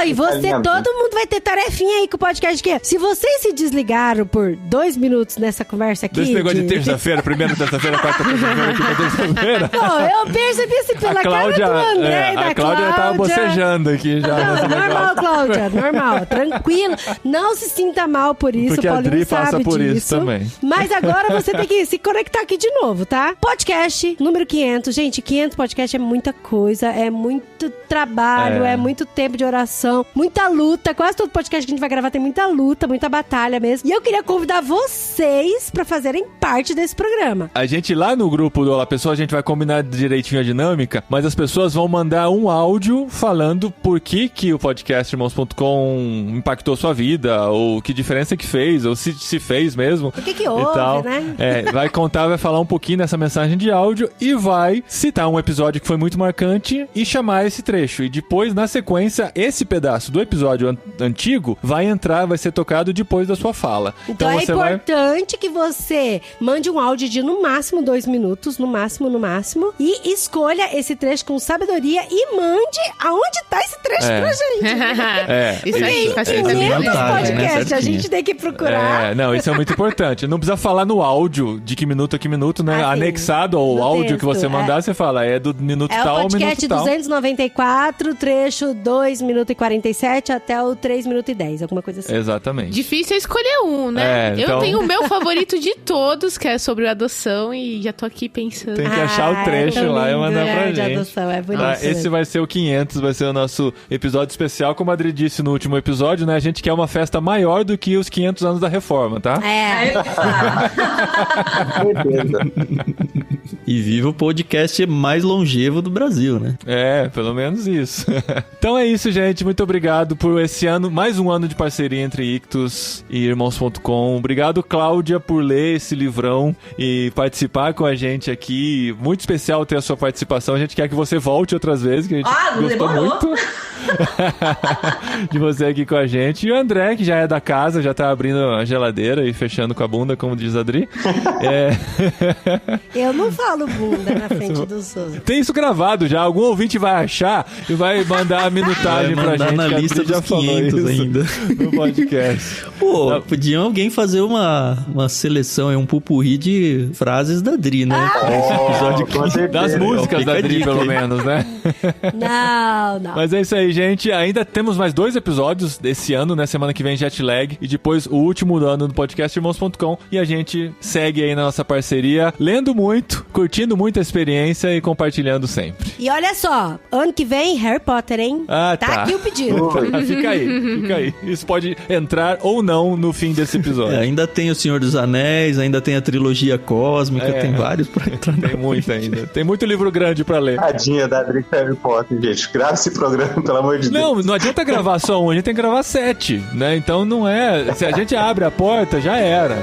E você, todo mundo vai ter tarefinha aí com o podcast que se vocês se desligaram por 2 minutos nessa conversa aqui... Desse negócio de terça-feira, primeira terça-feira, quarta terça-feira, quinta terça-feira. Não, eu percebi assim, pela cara do André e da A Cláudia já tava bocejando aqui já. Normal, Cláudia, normal, tranquilo. Não se sinta mal por isso, porque Paulinho a Dri sabe passa por disso. isso também. Mas agora você tem que se conectar aqui de novo, tá? Podcast número 500. Gente, 500 podcast é muita coisa, é muito trabalho, é muito tempo de oração, muita luta. Quase todo podcast que a gente vai gravar tem muita luta, muita batalha mesmo. E eu queria convidar vocês pra fazerem parte desse programa. A gente lá no grupo do Olá Pessoa, a gente vai combinar direitinho a dinâmica, mas as pessoas vão mandar um áudio falando por que o podcast Irmãos.com impactou sua vida, ou que diferença que fez, ou se fez mesmo. O que houve, tal. né? Vai contar, vai falar um pouquinho nessa mensagem de áudio e vai citar um episódio que foi muito marcante e chamar esse trecho. E depois, na sequência, esse pedaço do episódio antigo vai ser tocado depois da sua fala. Então é importante que você mande um áudio de no máximo 2 minutos, no máximo, e escolha esse trecho com sabedoria e mande aonde tá esse trecho pra gente. Isso aí, Tem 500 podcasts, a gente tem que procurar. Não, isso é muito importante. Não precisa falar no áudio de que minuto a que minuto, né? Anexado ao áudio texto, que você mandar, você fala, é do minuto tal ao minuto tal. É o podcast 294, trecho 2 minutos e 47 até o 3 minutos e 10, alguma coisa assim. Exatamente. Difícil é escolher um, né? Então... Eu tenho o meu favorito de todos, que é sobre adoção, e já tô aqui pensando. Tem que achar o trecho lá e mandar pra gente. De adoção, é bonito. Esse vai ser o 500, vai ser o nosso episódio especial. Como a Adri disse no último episódio, né? A gente quer uma festa maior do que os 500 anos da reforma, tá? E viva o podcast mais longevo do Brasil, né? Pelo menos isso. Então é isso, gente. Muito obrigado por esse ano, mais um ano de parceria entre Ictus e Irmãos.com. Obrigado, Cláudia, por ler esse livrão e participar com a gente aqui. Muito especial ter a sua participação. A gente quer que você volte outras vezes, que a gente gostou muito de você aqui com a gente. E o André, que já é da casa, já tá abrindo a geladeira e fechando com a bunda, como diz a Adri. Eu não falo bunda na frente dos outros. Tem isso gravado já. Algum ouvinte vai achar e vai mandar a minutagem pra gente. Na lista dos 500 ainda. No podcast. Pô, podia alguém fazer uma seleção, um pupurri de frases da Dri, né? Esse episódio aqui. Das músicas da Dri, pelo menos, né? Não. Mas é isso aí, gente. Ainda temos mais 2 episódios desse ano, né? Semana que vem, Jetlag. E depois o último do ano do podcast Irmãos.com. E a gente segue aí na nossa parceria, lendo muito, curtindo muito a experiência e compartilhando sempre. E olha só, ano que vem, Harry Potter, hein? Tá aqui o pedido. Fica aí. Isso pode entrar ou não no fim desse episódio. Ainda tem o Senhor dos Anéis, ainda tem a trilogia cósmica, tem vários pra entrar. Tem muito ainda. Tem muito livro grande pra ler. Tadinha da Adri Harry Potter, gente. Grava esse programa, pelo amor de Deus. Não adianta gravar só um, a gente tem que gravar 7, né? Então não é... Se a gente abre a porta, já era.